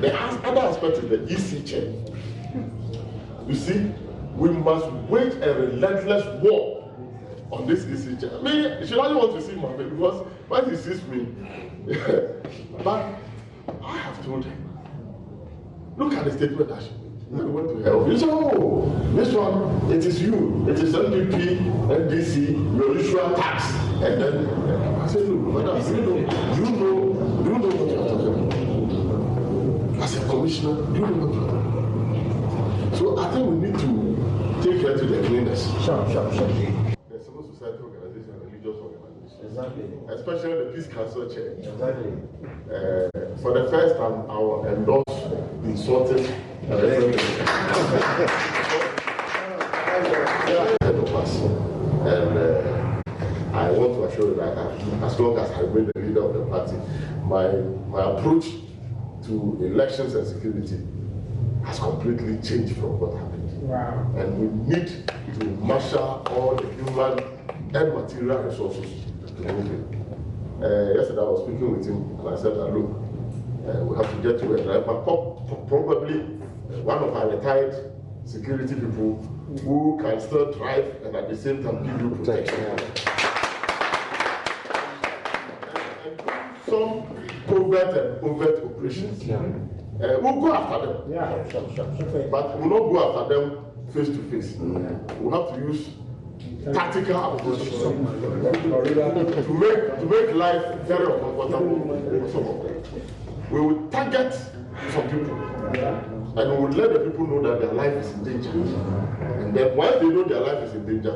The other aspect is the EC chair. You see, we must wage a relentless war on this EC chair. I mean, she doesn't want to see my face because when he sees me, but I have told her, look at the statement that she went to help. He said, oh, this one, it is you. It is NDP, NDC, your usual tax. And then I said, look, madam, do you know what you are talking about? As a commissioner, do you know what you are talking about? So I think we need to take her to the cleaners. Sure. The civil society organization, religious organization. Exactly. Especially the Peace Council chair. Exactly. For the first time, I will endorse insulting and I want to assure you that as long as I remain the leader of the party, my approach to elections and security has completely changed from what happened. Wow. And we need to marshal all the human and material resources to move it. Yesterday I was speaking with him and I said, look, we have to get to a driver, probably one of our retired security people who can still drive and at the same time give you protection. And some covert and overt operations. We'll go after them. Yeah. But we'll not go after them face to face. We'll have to use tactical approaches to make life very uncomfortable for some of them. We will target some people and we will let the people know that their life is in danger. And then once they know their life is in danger,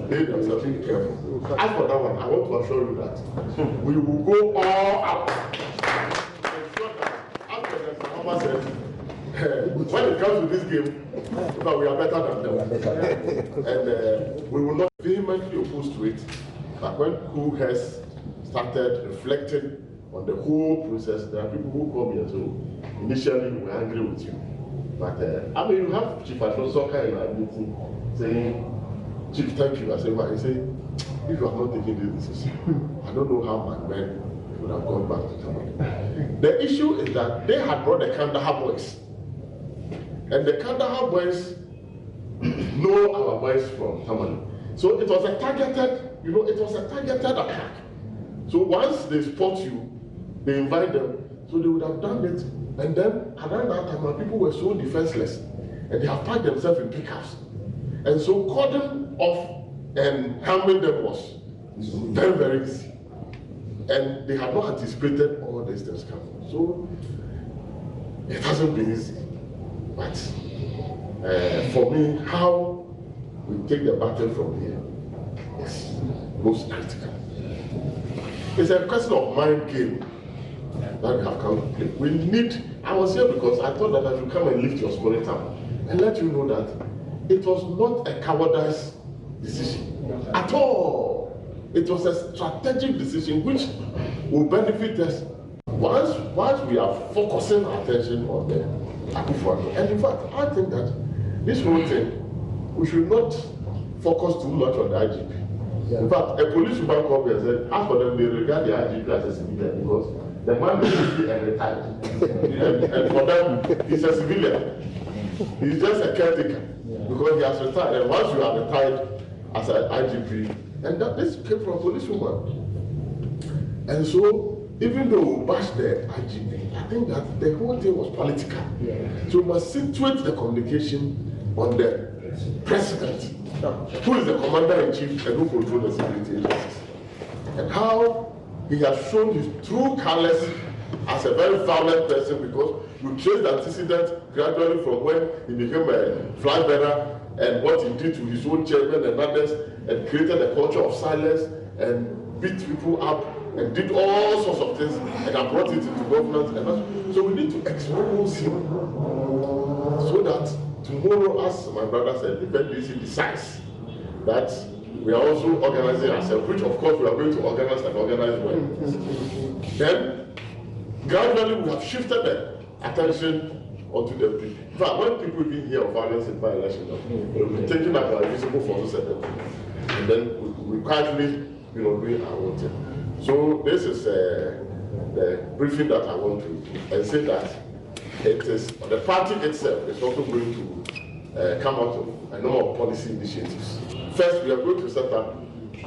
they themselves be careful. As for that one, I want to assure you that we will go all out. When it comes to this game, because we are better than them, and we will not vehemently oppose to it. But when who has started reflecting on the whole process, there are people who come here. So initially we were angry with you, but I mean, you have Chief Afonso in our meeting saying, "Chief, thank you." I say, "Why?" He say, "If you have not taken this decision, I don't know how my men would have gone back to Tamale." The issue is that they had brought the Kandahar boys. And the Kandahar boys know our boys from Tamale. So it was a targeted attack. So once they spot you, they invite them. So they would have done it. And then around that time, people were so defenseless. And they have packed themselves in pickups. And so cordon off and harming them was very, very easy. And they had not anticipated all these things coming. So it hasn't been easy. But for me, how we take the battle from here is most critical. It's a question of mind game that we have come to play. We need, I was here because I thought that I should come and lift your spirit up and let you know that it was not a cowardice decision at all. It was a strategic decision which will benefit us once we are focusing our attention on the Akufo. And in fact, I think that this whole thing, we should not focus too much on the IGP. Yeah. In fact, a police would come up and said, as for them, they regard the IGP as a civilian because the man is basically a retired. and for them, he's a civilian. He's just a caretaker because he has retired. And once you are retired as an IGP, and that this came from a policewoman. And so, even though we bashed the IGP, I think that the whole thing was political. Yeah. So we must situate the communication on the president, who is the commander-in-chief and who controls the security agencies. And how he has shown his true colors as a very violent person because you trace the antecedent gradually from when he became a flag bearer and what he did to his own chairman and others and created a culture of silence and beat people up and did all sorts of things and have brought it into government. And so we need to expose him so that tomorrow, as my brother said, if NDC decides that we are also organizing ourselves, which of course we are going to organize and organize well, then gradually we have shifted the attention onto the people. In fact, when people even hear of violence in by-election, we will be taking up our visible forces and then we quietly, doing our own thing. So this is the briefing that I want to, and say that it is the party itself is also going to come out of a number of policy initiatives. First, we are going to set up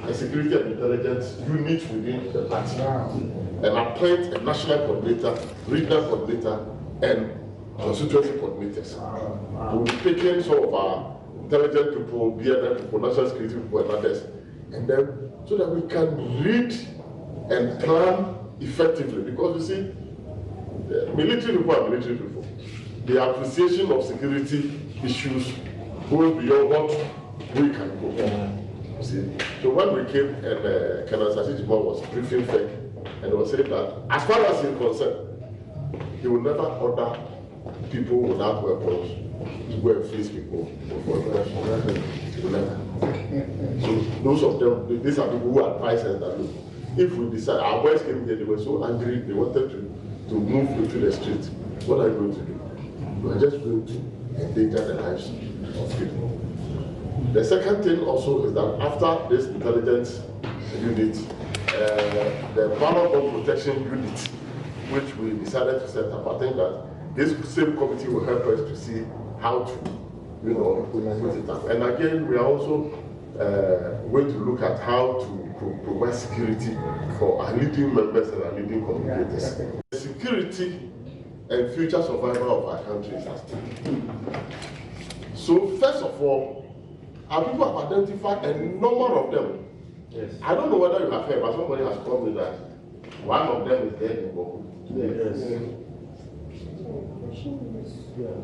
a security and intelligence unit within the party and appoint a national coordinator, regional coordinator, and constituency coordinators. We'll be picking some of our intelligent people, BNN people, national security people, and others, and then so that we can read and plan effectively. Because you see, military people are military people. The appreciation of security issues goes beyond what we can go. See? So when we came and Colonel Sashijibo was briefing FEC and he was saying that as far as he's concerned, he will never order people without weapons to go and face people for weapons. So those of them, these are people who advise us that look, if we decide, our boys came here, they were so angry, they wanted to move into the street. What are you going to do? You are just going to endanger the lives of people. The second thing also is that after this intelligence unit, the ballot bomb protection unit, which we decided to set up, I think that this same committee will help us to see how to, put it up. And again, we are also going to look at how to provide security for our leading members and our leading communicators. The security and future survival of our country is at stake. So first of all, our people have identified a number of them. Yes. I don't know whether you have heard, but somebody has told me that one of them is dead in Boko. Yes.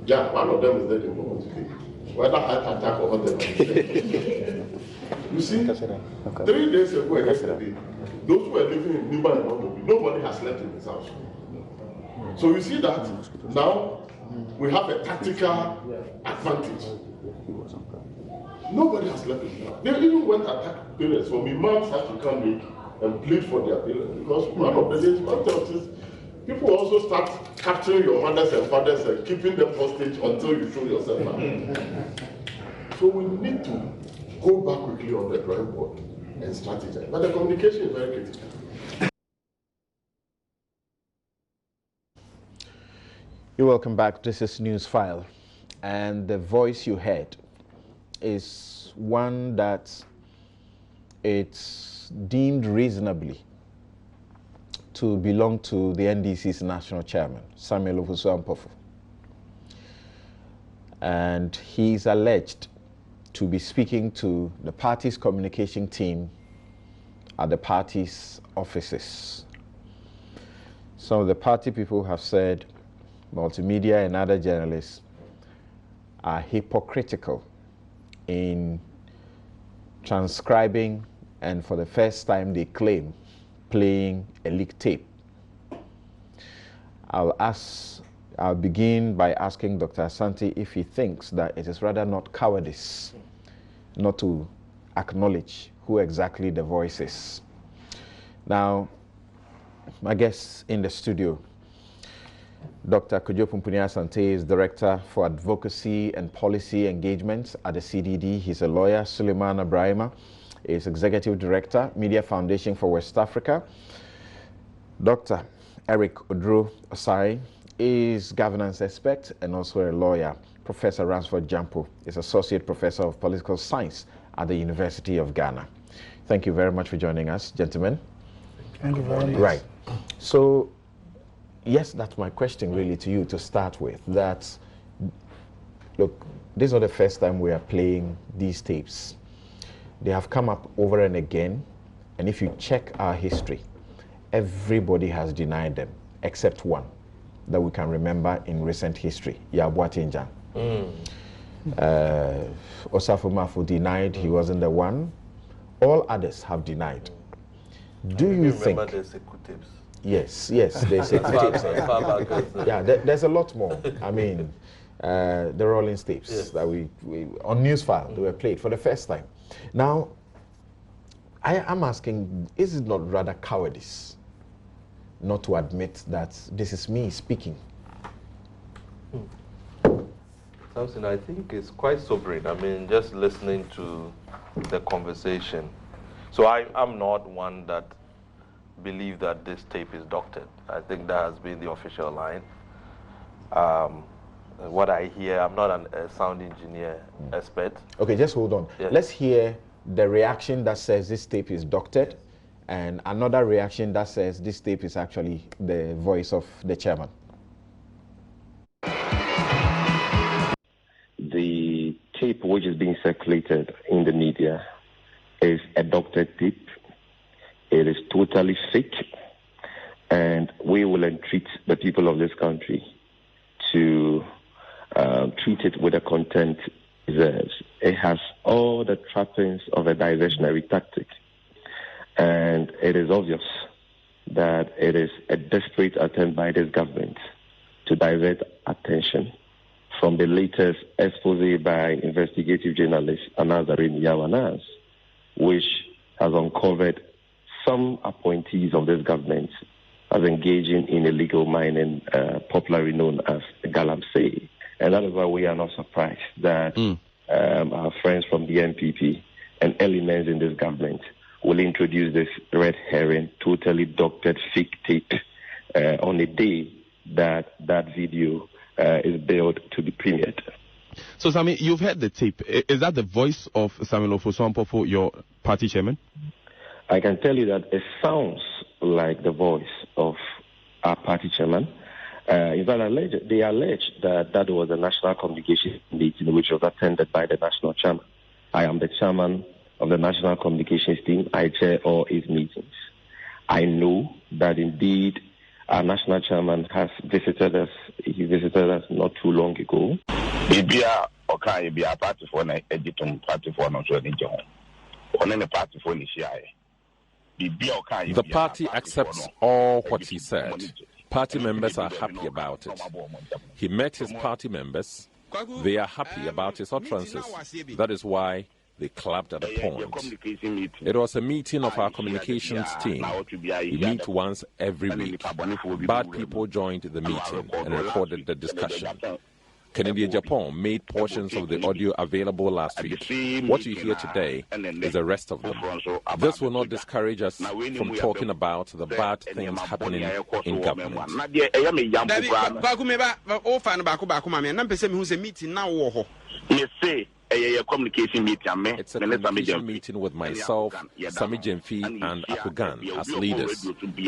Yeah, one of them is dead in Boko today. Whether heart attack or whatever. You see, 3 days ago and yesterday, those who were living in Niba and Omobi, nobody has slept in his house. So you see that now we have a tactical advantage. Nobody has left it. They even went to attack parents. So my moms have to come in and plead for their parents because one of the days, people also start capturing your mothers and fathers and keeping them hostage until you show yourself out. So we need to go back quickly on the drawing board and strategize. But the communication is very critical. You're welcome back. This is Newsfile, and the voice you heard is one that it's deemed reasonably to belong to the NDC's national chairman, Samuel Ofosu Ampofo. And he's alleged to be speaking to the party's communication team at the party's offices. Some of the party people have said multimedia and other journalists are hypocritical in transcribing and for the first time they claim playing a leaked tape. I'll begin by asking Dr. Asante if he thinks that it is rather not cowardice not to acknowledge who exactly the voice is. Now, my guest in the studio, Dr. Asante is Director for Advocacy and Policy Engagement at the CDD. He's a lawyer. Suleiman Abrahima is Executive Director, Media Foundation for West Africa. Dr. Eric Odro Osai is governance expert and also a lawyer. Professor Ransford Gyamfi is Associate Professor of Political Science at the University of Ghana. Thank you very much for joining us, gentlemen. Thank you very much. Right. So, yes, that's my question really to you to start with. That, look, this is not the first time we are playing these tapes. They have come up over and again, and if you check our history, everybody has denied them, except one that we can remember in recent history, Yabuati Njan. Osafo Mafu denied he wasn't the one. All others have denied. Do you think... remember the Sekou tapes? Yes, there's tapes. Yeah, there's a lot more. I mean, the Rolling tapes yes. that we on Newsfile, they were played for the first time. Now, I am asking, is it not rather cowardice not to admit that this is me speaking? Something I think is quite sobering. I mean, just listening to the conversation. So I'm not one that believe that this tape is doctored. I think that has been the official line. what I hear. I'm not a sound engineer expert. Okay, just hold on. Yeah. Let's hear the reaction that says this tape is doctored, and another reaction that says this tape is actually the voice of the chairman. The tape which is being circulated in the media is a doctored tape. It is totally fake, and we will entreat the people of this country to treat it with the content it deserves. It has all the trappings of a diversionary tactic, and it is obvious that it is a desperate attempt by this government to divert attention from the latest expose by investigative journalist Anazarin Yawanas, which has uncovered some appointees of this government as engaging in illegal mining, popularly known as Gyamfi. And that is why we are not surprised that our friends from the NPP and elements in this government will introduce this red herring, totally doctored fake tape on a day that that video is billed to be premiered. So, Sammy, you've heard the tape. Is that the voice of Samuel Ofosu Ampofo, your party chairman? I can tell you that it sounds like the voice of our party chairman. In fact, they allege that that was a national communication meeting which was attended by the national chairman. I am the chairman of the national communications team. I chair all his meetings. I know that indeed our national chairman has visited us. He visited us not too long ago. The party accepts all what he said. Party members are happy about it. He met his party members. They are happy about his utterances. That is why they clapped at a point. It was a meeting of our communications team. We meet once every week. Bad people joined the meeting and recorded the discussion. Canadian Japan made portions of the audio available last week. What you hear today is the rest of them. This will not discourage us from talking about the bad things happening in government. It's a communication meeting with myself, Sammy Gyamfi, and Akugan as leaders.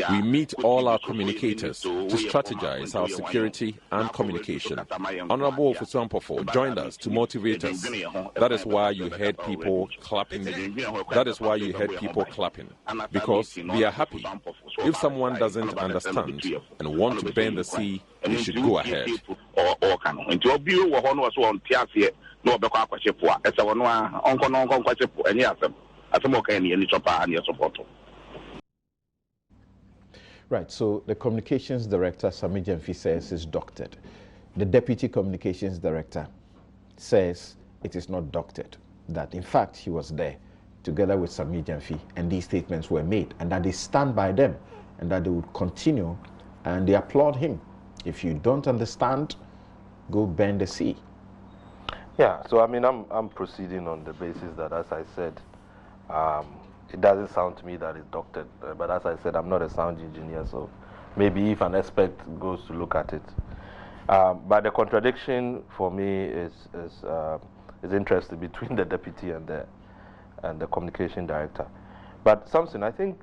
We meet all our communicators to strategize our security and communication. Honorable Ofosu Ampofo joined us to motivate us. That is why you heard people clapping. That is why you heard people clapping, because they are happy. If someone doesn't understand and want to bend the sea, they should go ahead. Right, so the communications director, Sammy Gyamfi, says is doctored. The deputy communications director says it is not doctored, that in fact he was there together with Sammy Gyamfi and these statements were made and that they stand by them and that they would continue, and they applaud him. If you don't understand, go bend the sea. Yeah, so I mean, I'm proceeding on the basis that, as I said, it doesn't sound to me that it's doctored. But as I said, I'm not a sound engineer, so maybe if an expert goes to look at it. But the contradiction for me is interesting between the deputy and the communication director. But something I think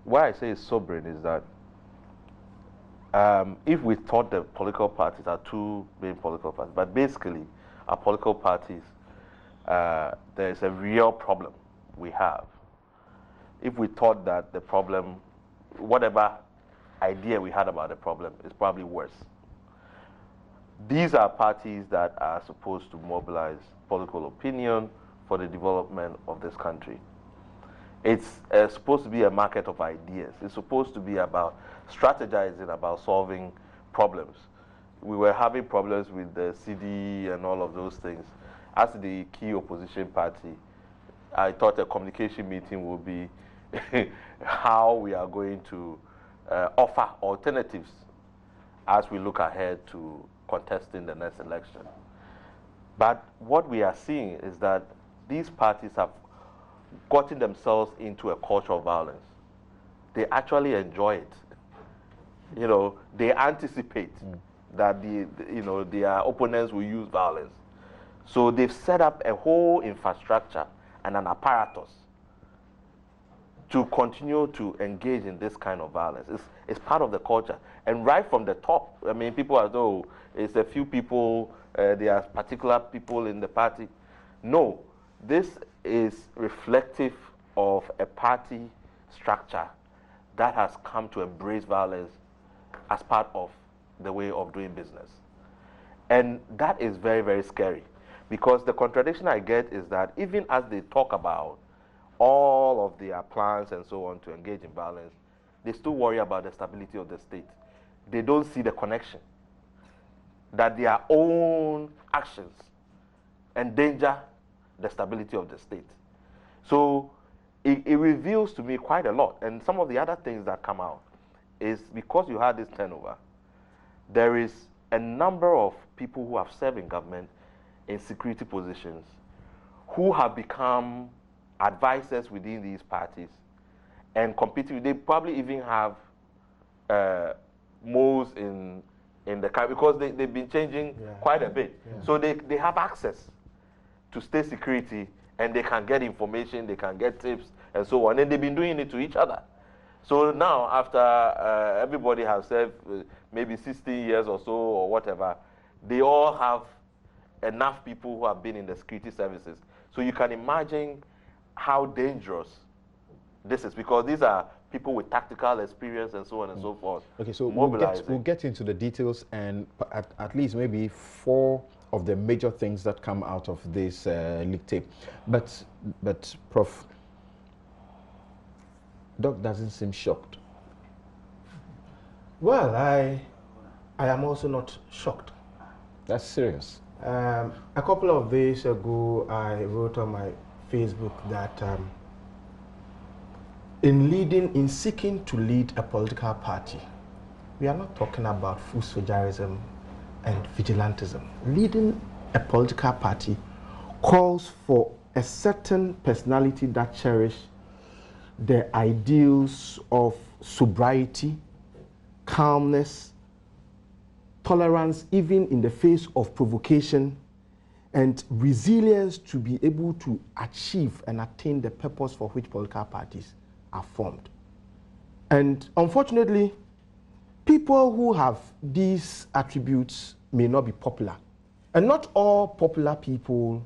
why I say it's sobering is that if we thought the political parties are two main political parties, but basically our political parties, there's a real problem we have. If we thought that the problem, whatever idea we had about the problem, is probably worse. These are parties that are supposed to mobilize political opinion for the development of this country. It's supposed to be a market of ideas. It's supposed to be about strategizing about solving problems. We were having problems with the CD and all of those things. As the key opposition party, I thought a communication meeting would be how we are going to offer alternatives as we look ahead to contesting the next election. But what we are seeing is that these parties have gotten themselves into a culture of violence. They actually enjoy it. You know, they anticipate that their opponents will use violence. So they've set up a whole infrastructure and an apparatus to continue to engage in this kind of violence. It's part of the culture. And right from the top, I mean, people are, though, it's a few people, there are particular people in the party. No, this is reflective of a party structure that has come to embrace violence as part of the way of doing business. And that is very, very scary, because the contradiction I get is that even as they talk about all of their plans and so on to engage in violence, they still worry about the stability of the state. They don't see the connection that their own actions endanger the stability of the state. So it reveals to me quite a lot. And some of the other things that come out is because you had this turnover, there is a number of people who have served in government in security positions who have become advisors within these parties and competing. They probably even have moles in the car because they've been changing quite a bit. Yeah. So they have access to state security, and they can get information, they can get tips, and so on. And they've been doing it to each other. So now, after everybody has served maybe 16 years or so or whatever, they all have enough people who have been in the security services. So you can imagine how dangerous this is, because these are people with tactical experience and so on and so forth. Okay, so we'll get into the details, and at least maybe 4 of the major things that come out of this leak tape. But Prof, Doc doesn't seem shocked. Well, I am also not shocked. That's serious. A couple of days ago, I wrote on my Facebook that in seeking to lead a political party, we are not talking about foot soldierism and vigilantism. Leading a political party calls for a certain personality that cherishes the ideals of sobriety, calmness, tolerance even in the face of provocation, and resilience to be able to achieve and attain the purpose for which political parties are formed. And unfortunately, people who have these attributes may not be popular. And not all popular people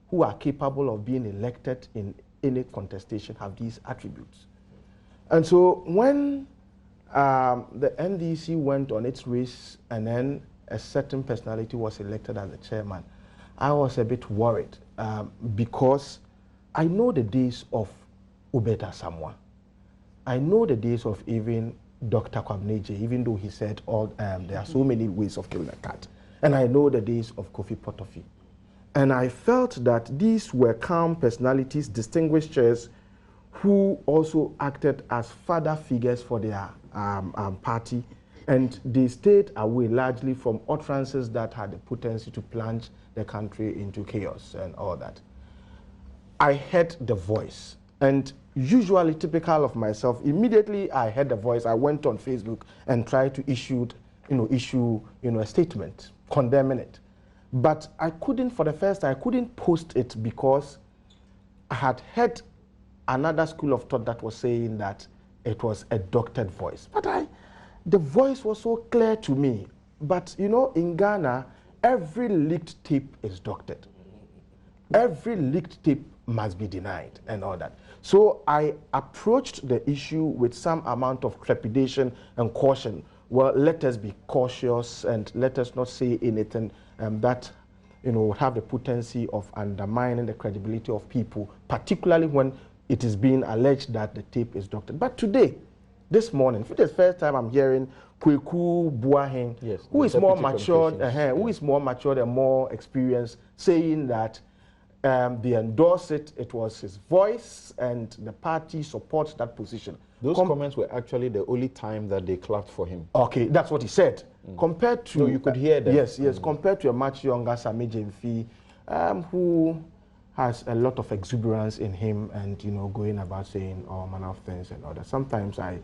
who are capable of being elected in any contestation have these attributes. And so when the NDC went on its race and then a certain personality was elected as the chairman, I was a bit worried because I know the days of Obeta Samwa. I know the days of even Dr. Kwabneje, even though he said there are so many ways of killing a cat. And I know the days of Kofi Potofi. And I felt that these were calm personalities, distinguished chairs, who also acted as father figures for their party. And they stayed away largely from utterances that had the potency to plunge the country into chaos and all that. I heard the voice. And usually typical of myself, immediately I heard the voice, I went on Facebook and tried to issue a statement condemning it. But I couldn't, for the first time, I couldn't post it because I had heard another school of thought that was saying that it was a doctored voice. But the voice was so clear to me. But in Ghana, every leaked tape is doctored. Every leaked tape must be denied and all that. So I approached the issue with some amount of trepidation and caution. Well, let us be cautious and let us not say anything that would have the potency of undermining the credibility of people, particularly when it is being alleged that the tape is doctored. But today, this morning, for the first time I'm hearing Kweku Buahen, yes, who is more matured, and more experienced, saying that they endorse it. It was his voice, and the party supports that position. Those comments were actually the only time that they clapped for him. Okay, that's what he said. Compared to... No, you could hear that. Yes, compared to a much younger Sammy Gyamfi, who has a lot of exuberance in him and, going about saying all manner of things and all that. Sometimes I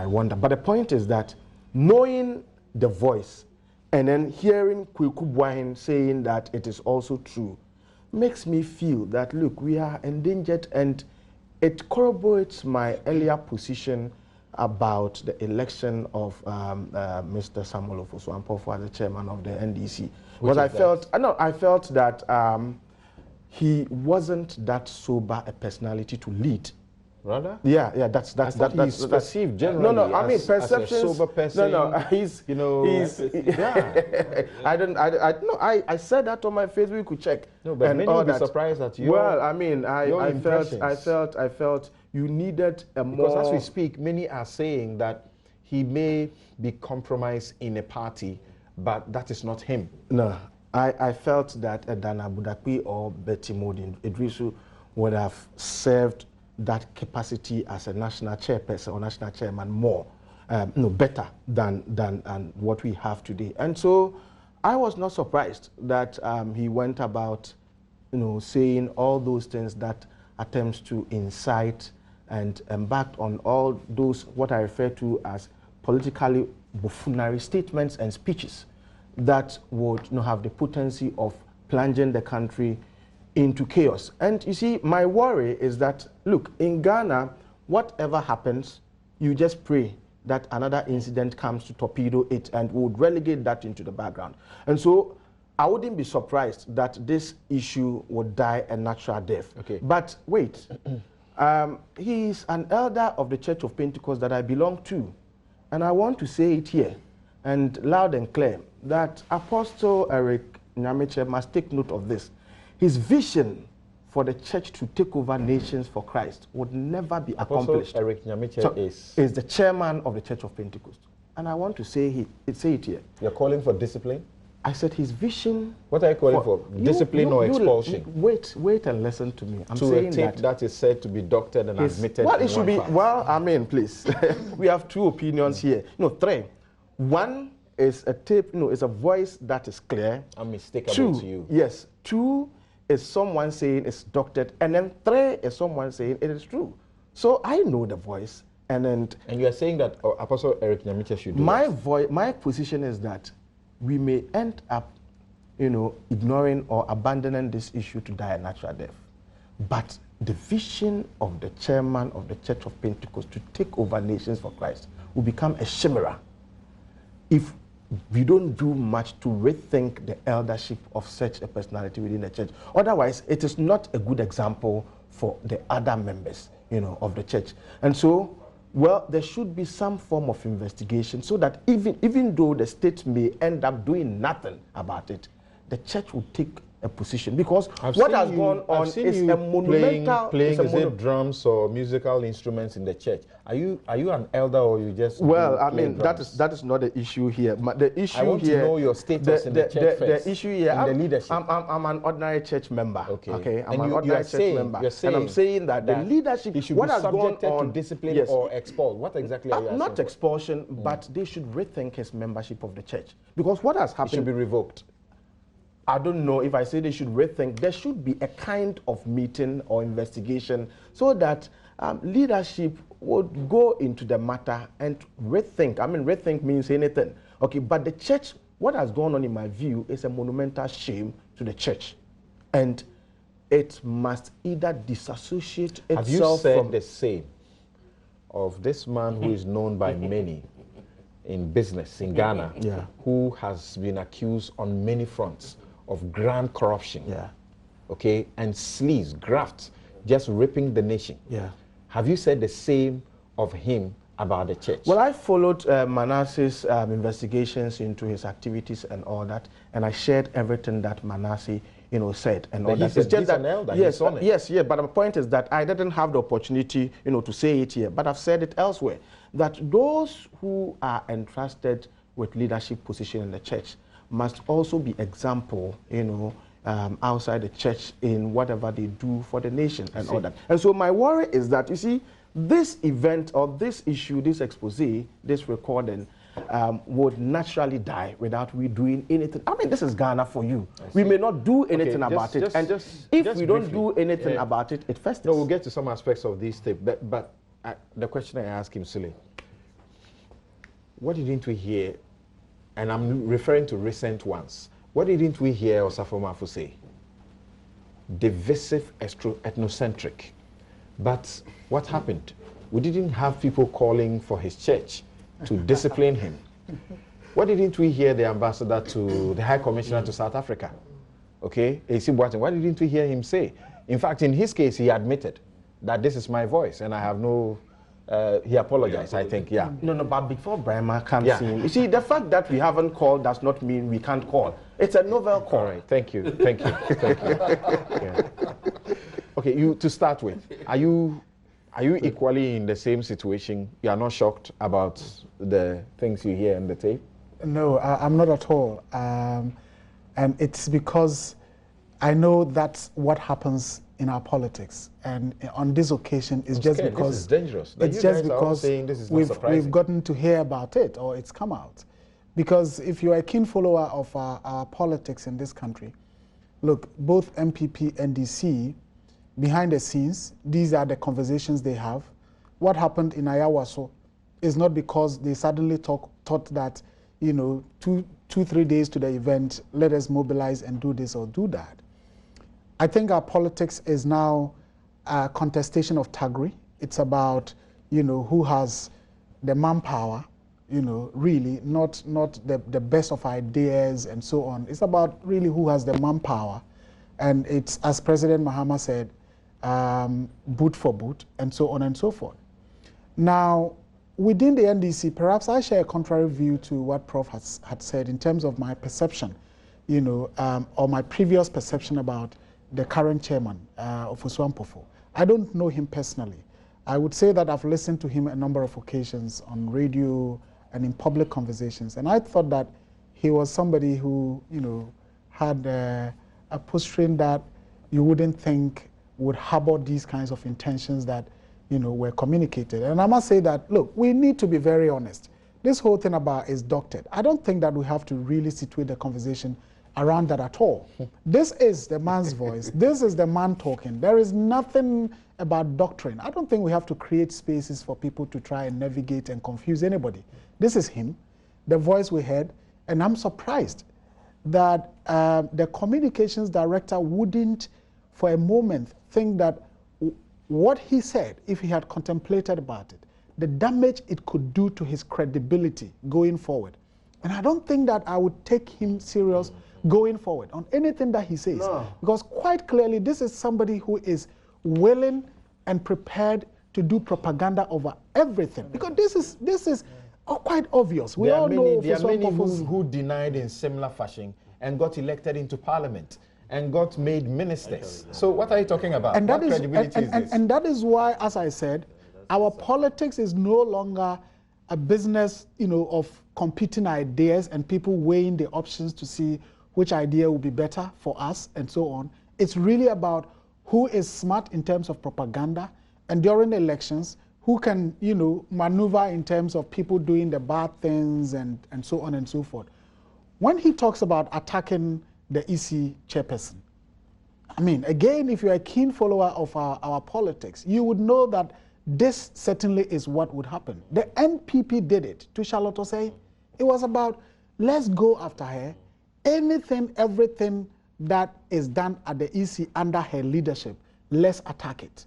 wonder. But the point is that knowing the voice, and then hearing Kweku Boahen saying that it is also true makes me feel that, look, we are endangered, and it corroborates my earlier position about the election of Mr. Samuel Ofosu Ampofo as the chairman of the NDC. Because I felt that he wasn't that sober a personality to lead. Rather? Yeah, that's he's perceived generally. No, I mean perceptions. As a sober person. No, he's, you know, yeah. I said that on my Facebook. You could check. No, but many will be surprised at you. Well, I mean, I felt you needed a more. Because as we speak, many are saying that he may be compromised in a party, but that is not him. No, I felt that Dana Budakwi or Betty Modin Idrisu would have served that capacity as a national chairperson or national chairman more, better than what we have today. And so I was not surprised that he went about, saying all those things that attempts to incite and embarked on all those what I refer to as politically buffoonery statements and speeches that would have the potency of plunging the country into chaos. And you see, my worry is that, look, in Ghana, whatever happens, you just pray that another incident comes to torpedo it and would relegate that into the background. And so I wouldn't be surprised that this issue would die a natural death. Okay. But wait, he's an elder of the Church of Pentecost that I belong to. And I want to say it here, and loud and clear, that Apostle Eric Nyameche must take note of this. His vision for the church to take over nations for Christ would never be accomplished. Apostle Eric Nyameche is the chairman of the Church of Pentecost. And I want to say it here. You're calling for discipline? I said his vision. What are you calling for? Discipline or expulsion? Wait and listen to me. I'm to saying a tape that is said to be doctored and admitted. Well, it should be. Well, I mean, please. We have two opinions here. No, three. One is a tape. It's a voice that is clear. Unmistakable to you. Yes. Two is someone saying it's doctored, and then three is someone saying it is true. So I know the voice, and you are saying that Apostle Eric Nyameche should do my position is that we may end up, ignoring or abandoning this issue to die a natural death. But the vision of the chairman of the Church of Pentecost to take over nations for Christ will become a chimera if we don't do much to rethink the eldership of such a personality within the church. Otherwise, it is not a good example for the other members, of the church. And so, well, there should be some form of investigation so that even though the state may end up doing nothing about it, the church will take a position, because what has gone on is a monumental playing drums or musical instruments in the church. Are you an elder, or you just? Well, I mean, that is not the issue here. The issue I want here, to know your status in the church first. The issue here, the leadership. I'm an ordinary church member. Okay. I'm an ordinary church member, and I'm saying that the leadership should what be has gone on to discipline or expelled. What exactly are you asking? Not expulsion, but they should rethink his membership of the church, because what has happened should be revoked. I don't know if I say they should rethink. There should be a kind of meeting or investigation so that leadership would go into the matter and rethink. I mean, rethink means anything. Okay, but the church, what has gone on in my view is a monumental shame to the church. And it must either disassociate itself from... Have you said the same of this man who is known by many in business in Ghana, who has been accused on many fronts of grand corruption, okay, and sleaze, graft, just ripping the nation. Have you said the same of him about the church? Well, I followed Manasseh's investigations into his activities and all that, and I shared everything that Manasseh, said and all that. It's just that, an elder. Yes, but my point is that I didn't have the opportunity, to say it here, but I've said it elsewhere, that those who are entrusted with leadership position in the church must also be example, outside the church in whatever they do for the nation and all that. And so my worry is that, you see, this event or this issue, this expose, this recording, would naturally die without we doing anything. I mean, this is Ghana for you. We may not do anything about it. And if we don't do anything about it, it festers. No, we'll get to some aspects of this tape. But the question I asked him, Sule, what didn't we hear and I'm referring to recent ones. What didn't we hear Osafu Ampofo say? Divisive, ethnocentric. But what happened? We didn't have people calling for his church to discipline him. What didn't we hear the ambassador to the High Commissioner to South Africa? Okay, A.C. Boateng, what didn't we hear him say? In fact, in his case, he admitted that this is my voice and I have no, he apologized, I think, yeah. No, but before Brahma comes in, you see, the fact that we haven't called does not mean we can't call. It's a novel call. All right, thank you, thank you, thank you. Yeah. Okay, you, to start with, are you equally in the same situation? You are not shocked about the things you hear in the tape? No, I'm not at all. And it's because I know that's what happens in our politics. And on this occasion, it's just because this is dangerous. It's just because we've gotten to hear about it, or it's come out. Because if you're a keen follower of our politics in this country, look, both MPP and NDC, behind the scenes, these are the conversations they have. What happened in Ayawaso is not because they suddenly thought that, you know, 2-3 days to the event, let us mobilize and do this or do that. I think our politics is now a contestation of taggery. It's about, you know, who has the manpower, you know, really, not the best of ideas and so on. It's about really who has the manpower. And it's, as President Mahama said, boot for boot, and so on and so forth. Now, within the NDC, perhaps I share a contrary view to what Prof had said in terms of my perception, you know, or my previous perception about the current chairman, Ofosu Ampofo. I don't know him personally. I would say that I've listened to him a number of occasions on radio and in public conversations, and I thought that he was somebody who, you know, had a posturing that you wouldn't think would harbor these kinds of intentions that, you know, were communicated. And I must say that, look, we need to be very honest. This whole thing about is doctored. I don't think that we have to really situate the conversation around that at all. This is the man's voice. This is the man talking. There is nothing about doctrine. I don't think we have to create spaces for people to try and navigate and confuse anybody. This is him, the voice we heard, and I'm surprised that the communications director wouldn't for a moment think that what he said, if he had contemplated about it, the damage it could do to his credibility going forward. And I don't think that I would take him serious going forward on anything that he says. No. Because quite clearly, this is somebody who is willing and prepared to do propaganda over everything. Because this is quite obvious. We all know there are many who denied in similar fashion and got elected into parliament and got made ministers. So what are you talking about? And what credibility is this? And that is why, as I said, our politics is no longer a business, you know, of competing ideas and people weighing the options to see which idea will be better for us and so on. It's really about who is smart in terms of propaganda, and during elections, who can, you know, maneuver in terms of people doing the bad things and so on and so forth. When he talks about attacking the EC chairperson, I mean, again, if you're a keen follower of our politics, you would know that this certainly is what would happen. The NPP did it to Charlotte Osei. It was about, let's go after her. Anything, everything that is done at the EC under her leadership, let's attack it.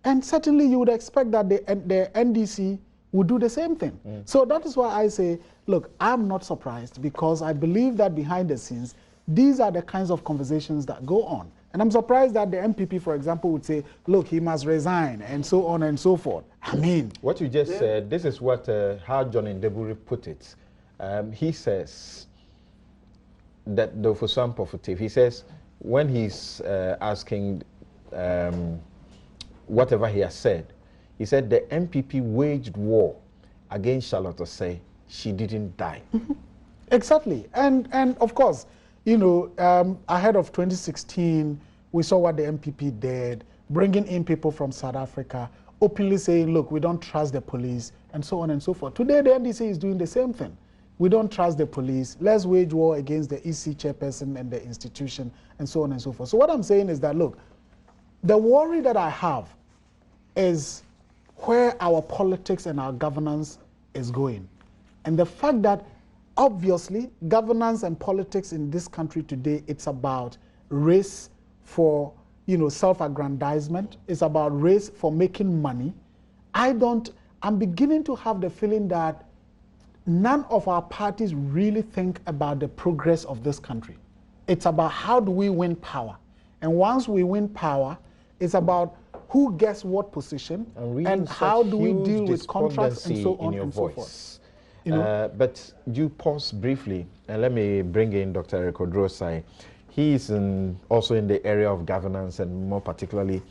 And certainly you would expect that the NDC would do the same thing. So that is why I say, look, I'm not surprised, because I believe that behind the scenes, these are the kinds of conversations that go on. And I'm surprised that the MPP, for example, would say, look, he must resign, and so on and so forth. I mean, what you just said, this is what how John Ndeburi put it. He says that the Ofosu Ampofo, he says, when he's asking whatever he has said, he said the MPP waged war against Charlotte Osei. She didn't die. Exactly. And of course, you know, ahead of 2016, we saw what the MPP did, bringing in people from South Africa, openly saying, look, we don't trust the police, and so on and so forth. Today, the NDC is doing the same thing. We don't trust the police. Let's wage war against the EC chairperson and the institution, and so on and so forth. So what I'm saying is that, look, the worry that I have is where our politics and our governance is going. And the fact that obviously, governance and politics in this country today, it's about race for, self-aggrandizement. It's about race for making money. I'm beginning to have the feeling that none of our parties really think about the progress of this country. It's about how do we win power. And once we win power, it's about who gets what position and how do we deal with contracts and so on and so forth. But you pause briefly, and let me bring in Dr. Eric Odrosai. He is also in the area of governance and more particularly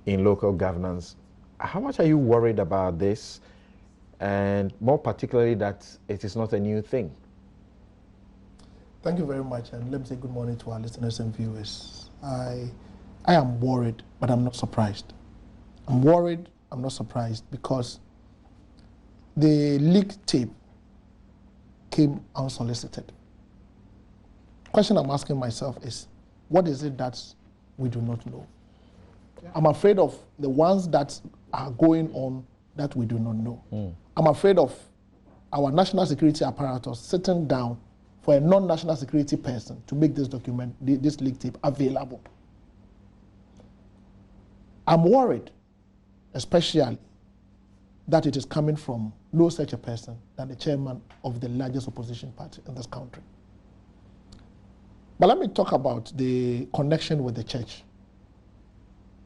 in local governance. How much are you worried about this, and more particularly that it is not a new thing? Thank you very much, and let me say good morning to our listeners and viewers. I am worried, but I'm not surprised. I'm worried, I'm not surprised, because the leaked tape came unsolicited. The question I'm asking myself is, what is it that we do not know? Yeah. I'm afraid of the ones that are going on that we do not know. I'm afraid of our national security apparatus sitting down for a non-national security person to make this document, this leaked tape, available. I'm worried, especially, that it is coming from no such a person than the chairman of the largest opposition party in this country. But let me talk about the connection with the church.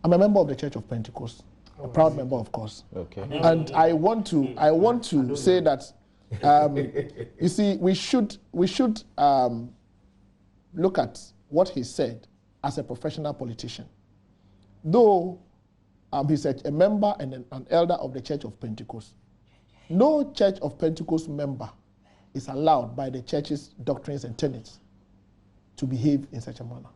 I'm a member of the Church of Pentecost, a proud member, of course. Okay. And I want to say that, you see, we should look at what he said as a professional politician. Though he's a member and an elder of the Church of Pentecost, no Church of Pentecost member is allowed by the church's doctrines and tenets to behave in such a manner.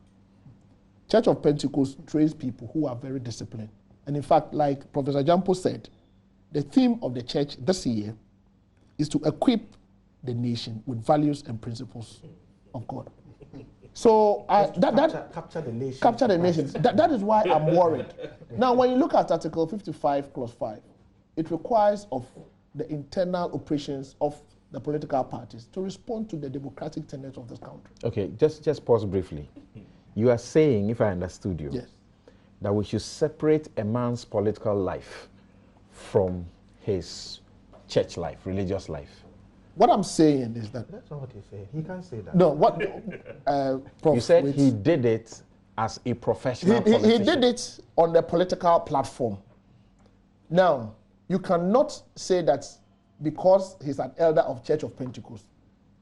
Church of Pentecost trains people who are very disciplined. And in fact, like Professor Gyamfi said, the theme of the church this year is to equip the nation with values and principles of God. So capture the nation. Capture the nation. That is why I'm worried. Now, when you look at Article 55, Clause 5, it requires of the internal operations of the political parties to respond to the democratic tenets of this country. Okay, just pause briefly. You are saying, if I understood you, yes, that we should separate a man's political life from his church life, religious life. What I'm saying is that... That's not what he said. He can't say that. No, what... you said he did it as a professional politician. He did it on the political platform. Now, you cannot say that because he's an elder of Church of Pentecost,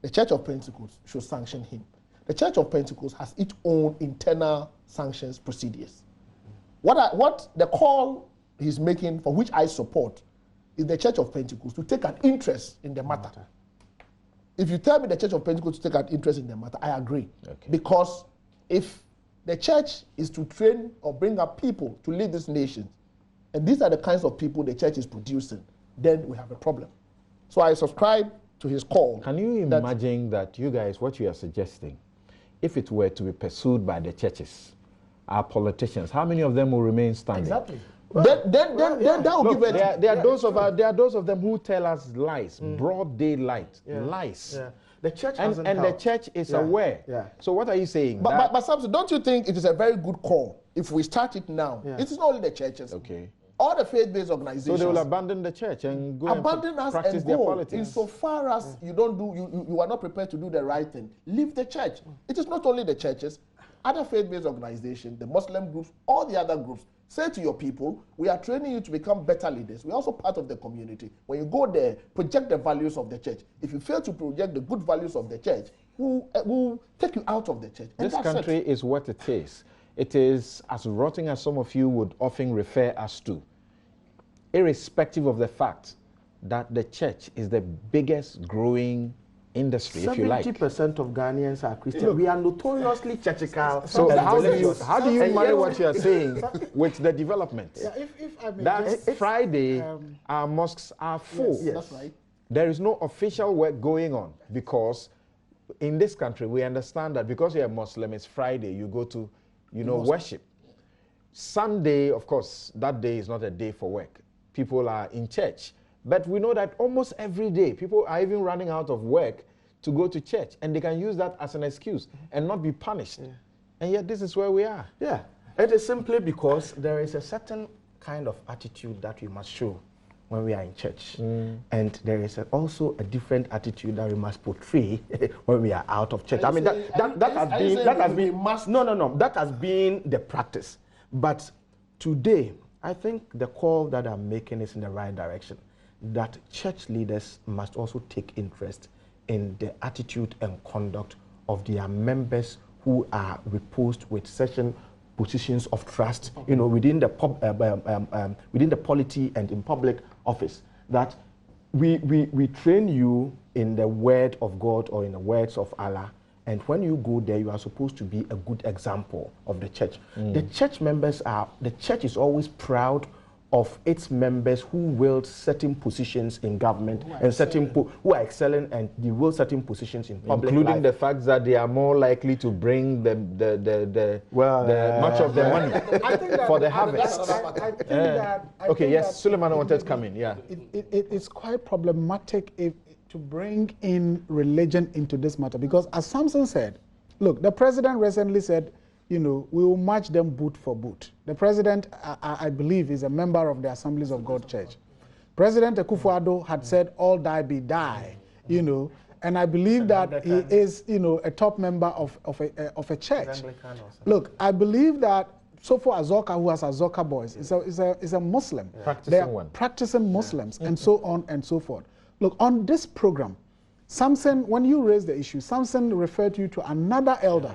the Church of Pentecost should sanction him. The Church of Pentecost has its own internal sanctions procedures. What the call he's making, for which I support, is the Church of Pentecost to take an interest in the matter. If you tell me the Church of Pentecost to take an interest in the matter, I agree. Okay. Because if the church is to train or bring up people to lead this nation, and these are the kinds of people the church is producing, then we have a problem. So I subscribe to his call. Can you imagine that you guys, what you are suggesting, if it were to be pursued by the churches, our politicians, how many of them will remain standing? Exactly. Well, then that will give it. There are those of them who tell us lies, broad daylight, lies. Yeah. The church and the church is aware. Yeah. So what are you saying? But Samson, don't you think it is a very good call if we start it now? Yeah. It is not only the churches. Okay. All the faith-based organizations. So they will abandon the church and go abandon and practice their politics. Insofar as you are not prepared to do the right thing, leave the church. It is not only the churches, other faith-based organizations, the Muslim groups, all the other groups. Say to your people, we are training you to become better leaders. We're also part of the community. When you go there, project the values of the church. If you fail to project the good values of the church, we'll take you out of the church. And this country is what it is. It is as rotten as some of you would often refer us to, irrespective of the fact that the church is the biggest growing industry, if you like. 70% of Ghanaians are Christian. Look, we are notoriously churchical. So how do you marry what you are saying with the development? Yeah, if I may That's Friday, our mosques are full. Yes. That's right. There is no official work going on because in this country we understand that because you're a Muslim, it's Friday, you go to, worship. Sunday, of course, that day is not a day for work. People are in church. But we know that almost every day, people are even running out of work to go to church, and they can use that as an excuse and not be punished. And yet this is where we are. Yeah, it is simply because there is a certain kind of attitude that we must show when we are in church. And there is also a different attitude that we must portray when we are out of church. I mean, that has been the practice. But today, I think the call that I'm making is in the right direction, that church leaders must also take interest in the attitude and conduct of their members who are reposed with certain positions of trust, you know, within the polity and in public office. That we train you in the word of God or in the words of Allah, and when you go there, you are supposed to be a good example of the church. The church is always proud of its members who wield certain positions in government and certain who are excellent and they wield certain positions in public including life. the fact that they are more likely to bring the much of the money for the harvest. Okay, yes, Suleiman wanted to come in. Yeah, it's quite problematic to bring in religion into this matter, because as Samson said, look, the president recently said, you know, we will match them boot for boot. The president, I believe, is a member of the Assemblies of God Church. President Akufo-Addo had said, all die be die, you know, and I believe that he is, you know, a top member of a church. Look, I believe that Sofo Azoka, who has Azoka boys, is a Muslim. Practicing Muslims, and so on and so forth. Look, on this program, Samson, when you raised the issue, Samson referred you to another elder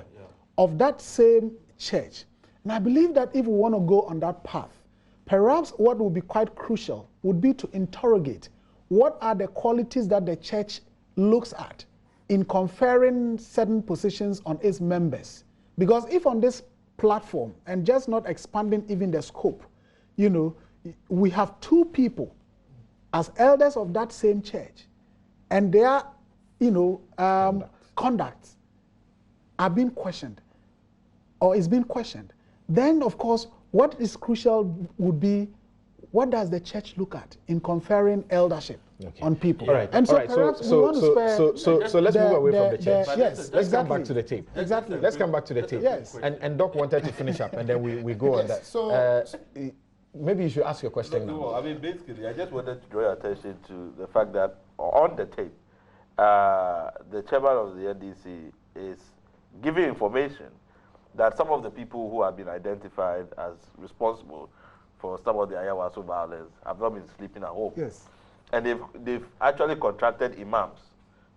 of that same church. And I believe that if we want to go on that path, perhaps what would be quite crucial would be to interrogate what are the qualities that the church looks at in conferring certain positions on its members. Because if on this platform, and just not expanding even the scope, you know, we have two people as elders of that same church, and their, you know, conduct are being questioned, or is being questioned, then of course what is crucial would be, what does the church look at in conferring eldership on people? All right. And so perhaps we want to spare. So let's move away from the church. Yes, let's come back to the tape. Exactly. Let's come back to the tape. Yes. And Doc wanted to finish up, and then we go on that. So maybe you should ask your question now. No, I mean, basically, I just wanted to draw your attention to the fact that on the tape, the chairman of the NDC is giving information that some of the people who have been identified as responsible for some of the Ayawaso violence have not been sleeping at home. Yes. And they've actually contracted imams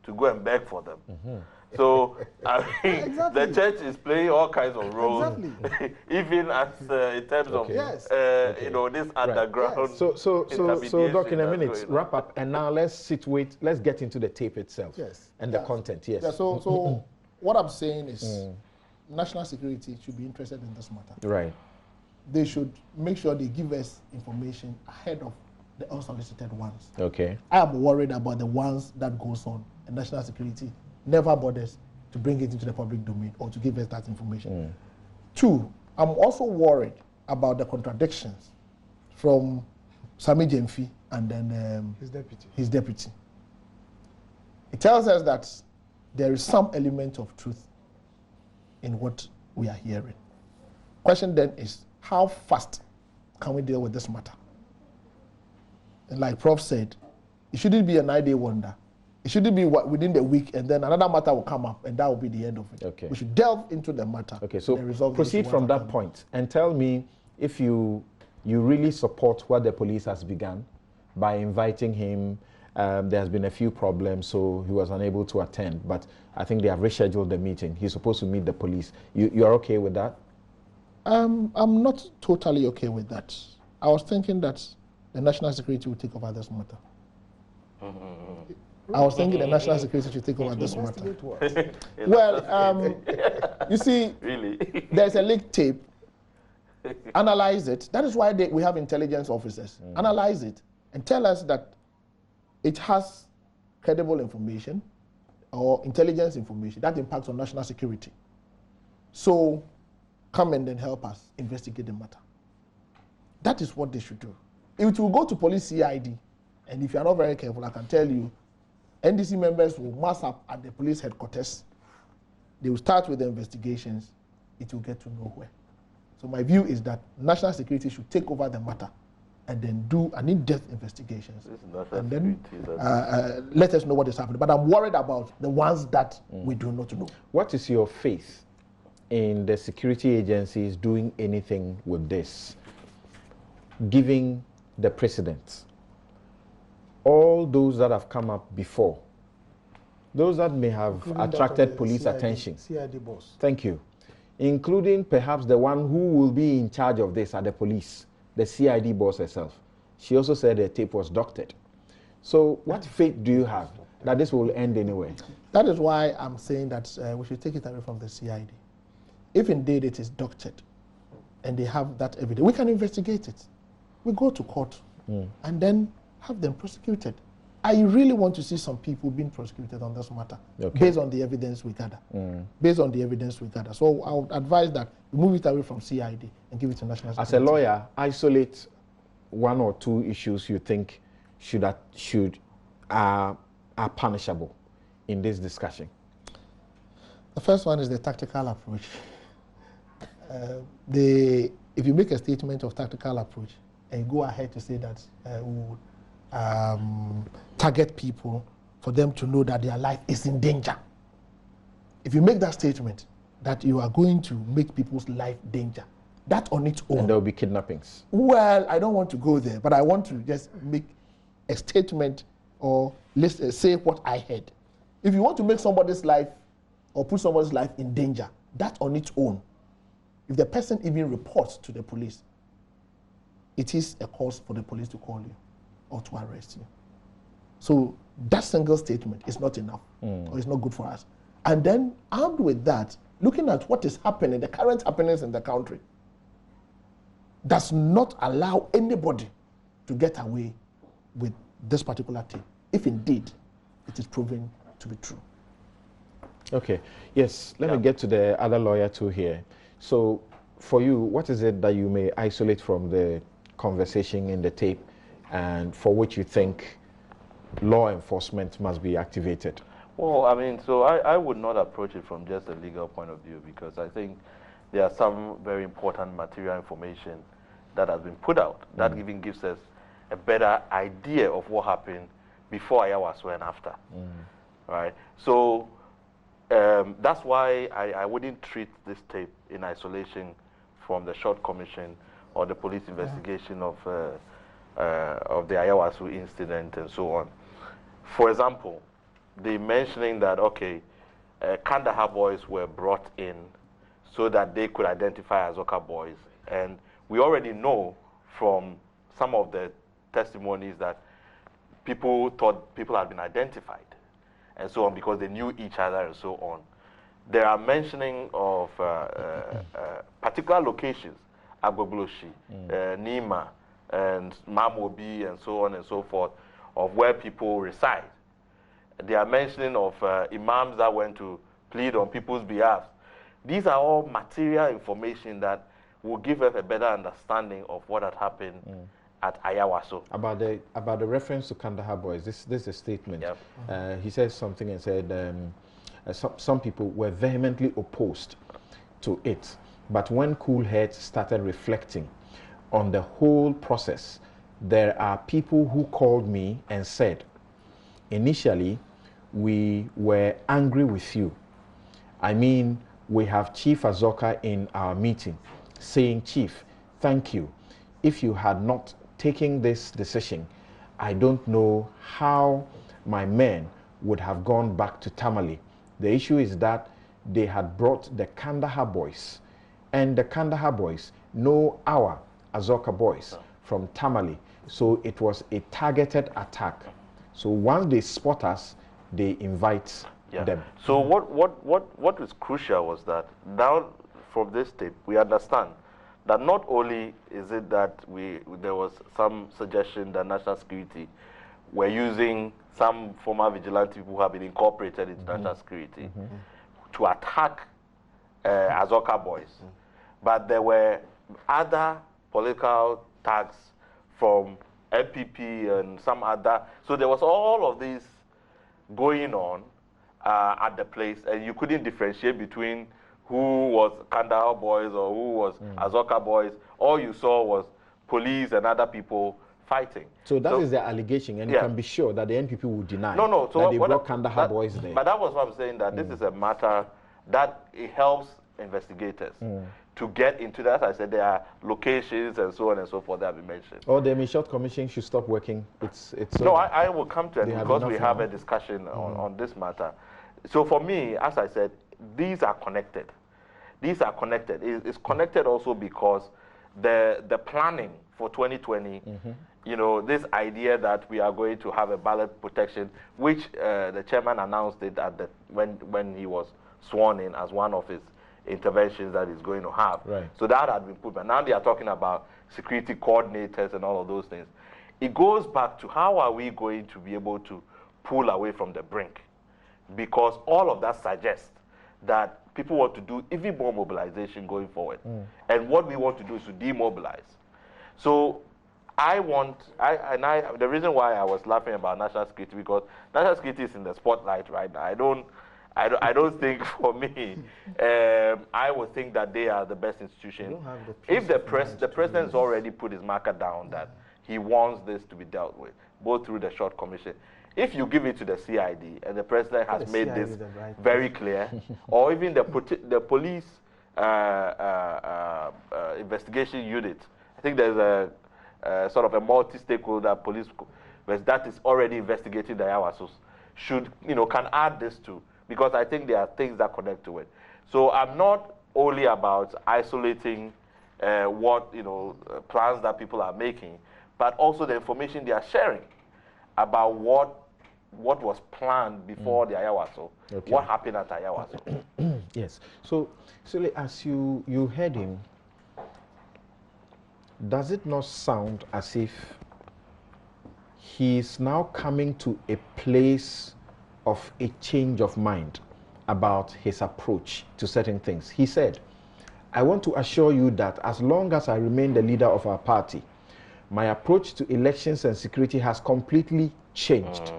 to go and beg for them. So I mean, the church is playing all kinds of roles, even as in terms of you know, this underground. So Doc, in a minute, wrap up, and now let's get into the tape itself and the content. Yes. Yeah, so what I'm saying is, national security should be interested in this matter. Right. They should make sure they give us information ahead of the unsolicited ones. Okay. I am worried about the ones that goes on, and national security never bothers to bring it into the public domain or to give us that information. Two, I'm also worried about the contradictions from Sammy Gyamfi and then his deputy. It tells us that there is some element of truth in what we are hearing. Question then is, how fast can we deal with this matter? And like Prof said, it shouldn't be a 9-day wonder. It shouldn't be within the week, and then another matter will come up, and that will be the end of it. Okay. We should delve into the matter. Okay, so proceed from that point and tell me if you really support what the police has begun by inviting him. There has been a few problems, so he was unable to attend, but I think they have rescheduled the meeting. He's supposed to meet the police. You are okay with that? I'm not totally okay with that. I was thinking that the national security will take over this matter. I was thinking the national security should take over this matter. Well, you see, really? There's a leaked tape. Analyze it. That is why we have intelligence officers. Analyze it and tell us that it has credible information or intelligence information that impacts on national security. So come and then help us investigate the matter. That is what they should do. If it will go to police CID, and if you are not very careful, I can tell you, NDC members will mass up at the police headquarters. They will start with the investigations. It will get to nowhere. So my view is that national security should take over the matter and then do an in-depth investigations. And then let us know what is happening. But I'm worried about the ones that we do not know. What is your faith in the security agencies doing anything with this, giving the precedent? All those that have come up before, those that may have attracted police attention. CID boss. Thank you. Including perhaps the one who will be in charge of this at the police, the CID boss herself. She also said the tape was doctored. So what faith do you have that this will end anyway? That is why I'm saying that we should take it away from the CID. If indeed it is doctored and they have that evidence, we can investigate it. We go to court and then have them prosecuted. I really want to see some people being prosecuted on this matter based on the evidence we gather. Based on the evidence we gather. So I would advise that we move it away from CID and give it to national security. As a lawyer, isolate one or two issues you think are punishable in this discussion. The first one is the tactical approach. If you make a statement of tactical approach and you go ahead to say that we would target people for them to know that their life is in danger. If you make that statement that you are going to make people's life danger, that on its own. And there will be kidnappings. Well, I don't want to go there, but I want to just make a statement or say what I heard. If you want to make somebody's life or put somebody's life in danger, that on its own, if the person even reports to the police, it is a cause for the police to call you or to arrest you. So that single statement is not enough or it's not good for us. And then armed with that, looking at what is happening, the current happenings in the country, does not allow anybody to get away with this particular thing, if indeed it is proven to be true. Okay, yes, let me get to the other lawyer too here. So for you, what is it that you may isolate from the conversation in the tape and for which you think law enforcement must be activated? Well, I mean, so I would not approach it from just a legal point of view, because I think there are some very important material information that has been put out that even gives us a better idea of what happened before Ayawaso and after, right? So that's why I wouldn't treat this tape in isolation from the short commission or the police investigation of the Ayawaso incident and so on. For example, the mentioning that, okay, Kandahar boys were brought in so that they could identify Azoka boys. And we already know from some of the testimonies that people thought people had been identified and so on because they knew each other and so on. There are mentioning of particular locations, Agbogloshi, Nima, and Mamobi, and so on and so forth, of where people reside. They are mentioning of imams that went to plead on people's behalf. These are all material information that will give us a better understanding of what had happened at Ayawaso. About the reference to Kandahar boys, this is a statement. He said something and said some people were vehemently opposed to it, but when cool heads started reflecting on the whole process, there are people who called me and said, initially, we were angry with you. I mean, we have Chief Azoka in our meeting saying, Chief, thank you. If you had not taken this decision, I don't know how my men would have gone back to Tamale. The issue is that they had brought the Kandahar boys, and the Kandahar boys know our Azoka boys from Tamale. So it was a targeted attack. So once they spot us, they invite them. So what is crucial was that now from this tape, we understand that not only is it that there was some suggestion that national security were using some former vigilante people who have been incorporated into national security to attack Azoka boys, but there were other political tags from MPP and some other. So there was all of these going on at the place, and you couldn't differentiate between who was Kandahar boys or who was Azoka boys. All you saw was police and other people fighting. So that is the allegation, and you can be sure that the NPP will deny so that they brought Kandahar boys there. But that was what I'm saying, that this is a matter that it helps investigators to get into that. As I said, there are locations and so on and so forth that have been mentioned. Or the Michelle Commission should stop working. It's no, I will come to it because we have a discussion on this matter. So for me, as I said, these are connected. These are connected. It's connected also because the planning for 2020, you know, this idea that we are going to have a ballot protection, which the chairman announced it at when he was sworn in as one of his interventions that he's going to have. Right. So that had been put, but now they are talking about security coordinators and all of those things. It goes back to how are we going to be able to pull away from the brink? Because all of that suggests that people want to do even more mobilization going forward. And what we want to do is to demobilize. So the reason why I was laughing about national security, because national security is in the spotlight right now. I don't think, for me, I would think that they are the best institution. If the president has already put his marker down that he wants this to be dealt with, both through the short commission. If you give it to the CID and the president has made this very clear, or even the police investigation unit, I think there's a sort of a multi-stakeholder police that is already investigating the Ayawasos, can add this to, because I think there are things that connect to it. So I'm not only about isolating what plans that people are making, but also the information they are sharing about what was planned before the Ayawaso, what happened at Ayawaso. Yes. So as you heard him, does it not sound as if he is now coming to a place of a change of mind about his approach to certain things? He said, I want to assure you that as long as I remain the leader of our party, my approach to elections and security has completely changed.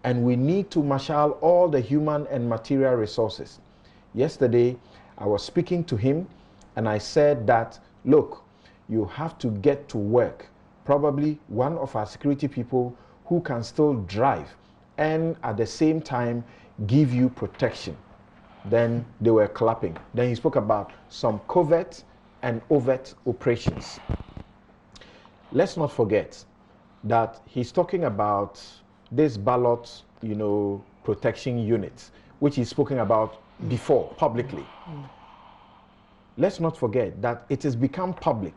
And we need to marshal all the human and material resources. Yesterday, I was speaking to him and I said that, look, you have to get to work. Probably one of our security people who can still drive and at the same time give you protection. Then they were clapping. Then he spoke about some covert and overt operations. Let's not forget that he's talking about this ballot, protection unit, which he's spoken about before publicly. Let's not forget that it has become public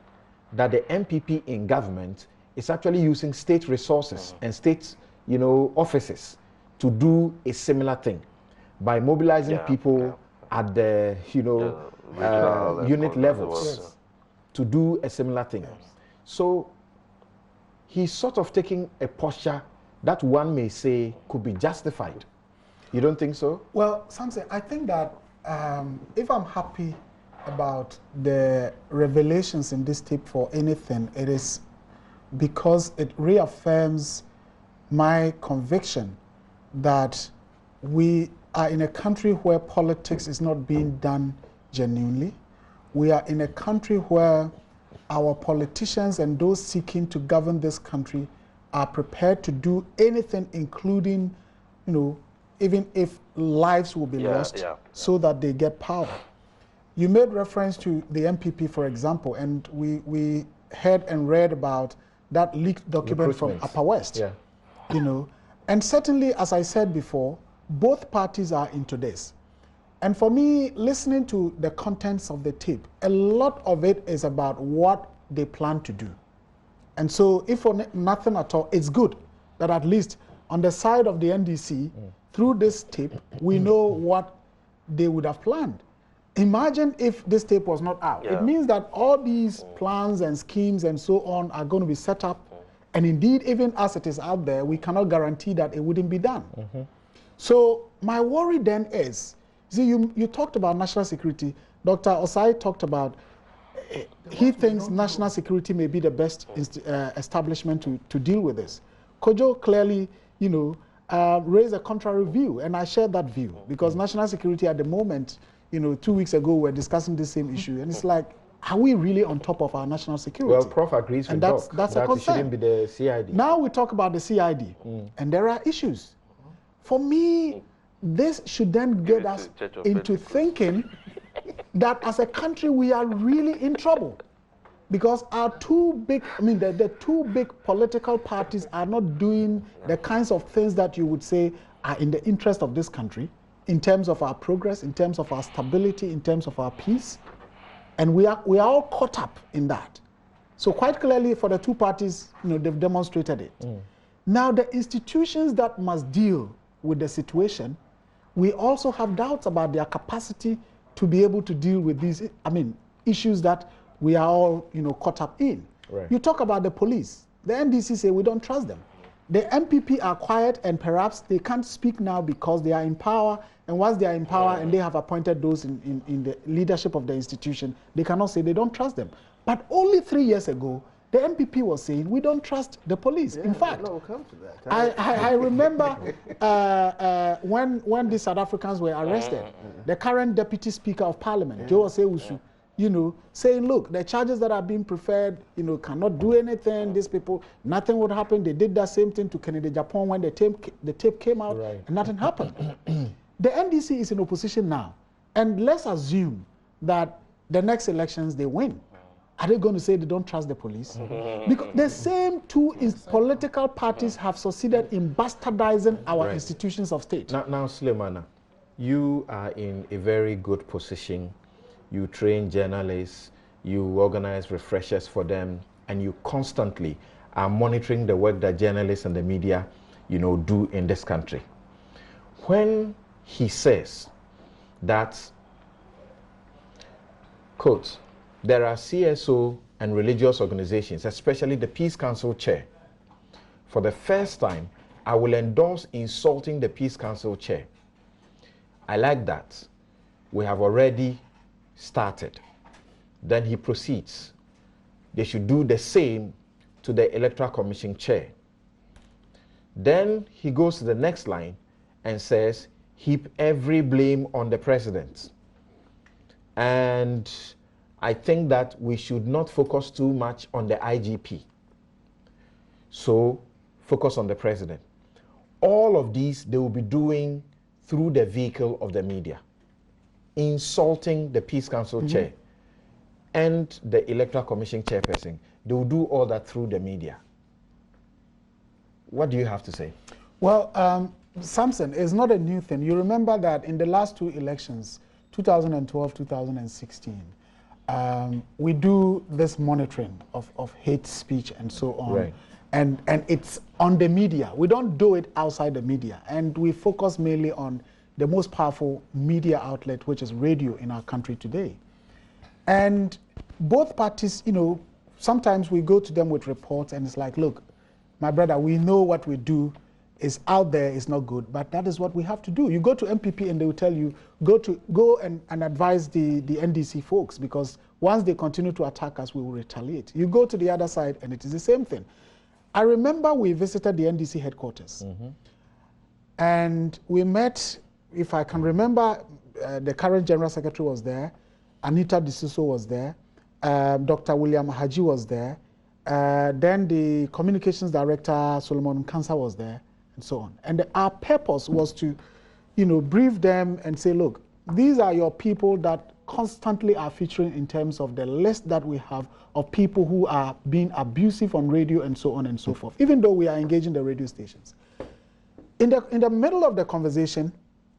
that the MPP in government is actually using state resources and state, offices to do a similar thing by mobilizing people at the, unit levels to do a similar thing. So he's sort of taking a posture that one may say could be justified. You don't think so? Well, Samson, I think that if I'm happy about the revelations in this tape for anything, it is because it reaffirms my conviction that we are in a country where politics is not being done genuinely. We are in a country where our politicians and those seeking to govern this country are prepared to do anything, including, even if lives will be lost, so that they get power. You made reference to the MPP, for example, and we heard and read about that leaked document from Upper West. And certainly, as I said before, both parties are into this. And for me, listening to the contents of the tape, a lot of it is about what they plan to do. And so, if for nothing at all, it's good that at least on the side of the NDC, through this tape, we know what they would have planned. Imagine if this tape was not out. It means that all these plans and schemes and so on are going to be set up. And indeed, even as it is out there, we cannot guarantee that it wouldn't be done. So my worry then is, see, you talked about national security. Dr. Osai talked about, he thinks national security may be the best establishment to deal with this. Kojo clearly, raised a contrary view, and I shared that view because national security at the moment, 2 weeks ago, we're discussing the same issue, and it's like, are we really on top of our national security? Well, Prof agrees with that's a concern. It shouldn't be the CID. Now we talk about the CID, and there are issues. For me, this should then get us into thinking that as a country we are really in trouble, because our the two big political parties are not doing the kinds of things that you would say are in the interest of this country, in terms of our progress, in terms of our stability, in terms of our peace, and we are all caught up in that. So quite clearly, for the two parties, they've demonstrated it. Now, the institutions that must deal with the situation, we also have doubts about their capacity to be able to deal with these, issues that we are all, caught up in. Right. You talk about the police. The NDC say we don't trust them. The MPP are quiet, and perhaps they can't speak now because they are in power. And once they are in power and they have appointed those in the leadership of the institution, they cannot say they don't trust them. But only 3 years ago, the MPP was saying we don't trust the police. In fact, we'll come to that. I remember when the South Africans were arrested, the current Deputy Speaker of Parliament, Ofosu, saying, look, the charges that are being preferred, cannot do anything. These people, nothing would happen. They did that same thing to Kennedy Japan when the tape came out, and nothing happened. The NDC is in opposition now, and let's assume that the next elections they win. Are they going to say they don't trust the police? Because the same two political parties have succeeded in bastardizing our institutions of state. Now, Sulemana, you are in a very good position. You train journalists, you organize refreshers for them, and you constantly are monitoring the work that journalists and the media, do in this country. When he says that, quote, there are CSO and religious organizations, especially the Peace Council chair. For the first time, I will endorse insulting the Peace Council chair. I like that. We have already started. Then he proceeds. They should do the same to the Electoral Commission chair. Then he goes to the next line and says, heap every blame on the president. And I think that we should not focus too much on the IGP. So focus on the president. All of these they will be doing through the vehicle of the media, insulting the Peace Council chair and the Electoral Commission chairperson. They will do all that through the media. What do you have to say? Well, Samson, it's not a new thing. You remember that in the last two elections, 2012, 2016, we do this monitoring of hate speech and so on. Right. And it's on the media. We don't do it outside the media. And we focus mainly on the most powerful media outlet, which is radio in our country today. And both parties, sometimes we go to them with reports and it's like, look, my brother, we know what we do is out there, is not good, but that is what we have to do. You go to MPP and they will tell you, go and advise the NDC folks, because once they continue to attack us, we will retaliate. You go to the other side and it is the same thing. I remember we visited the NDC headquarters and we met, if I can remember, the current General Secretary was there, Anita D'Souza was there, Dr. William Haji was there, then the Communications Director, Solomon Kansa, was there, and so on. And our purpose was to, brief them and say, look, these are your people that constantly are featuring in terms of the list that we have of people who are being abusive on radio and so on and so forth, even though we are engaging the radio stations. In the middle of the conversation,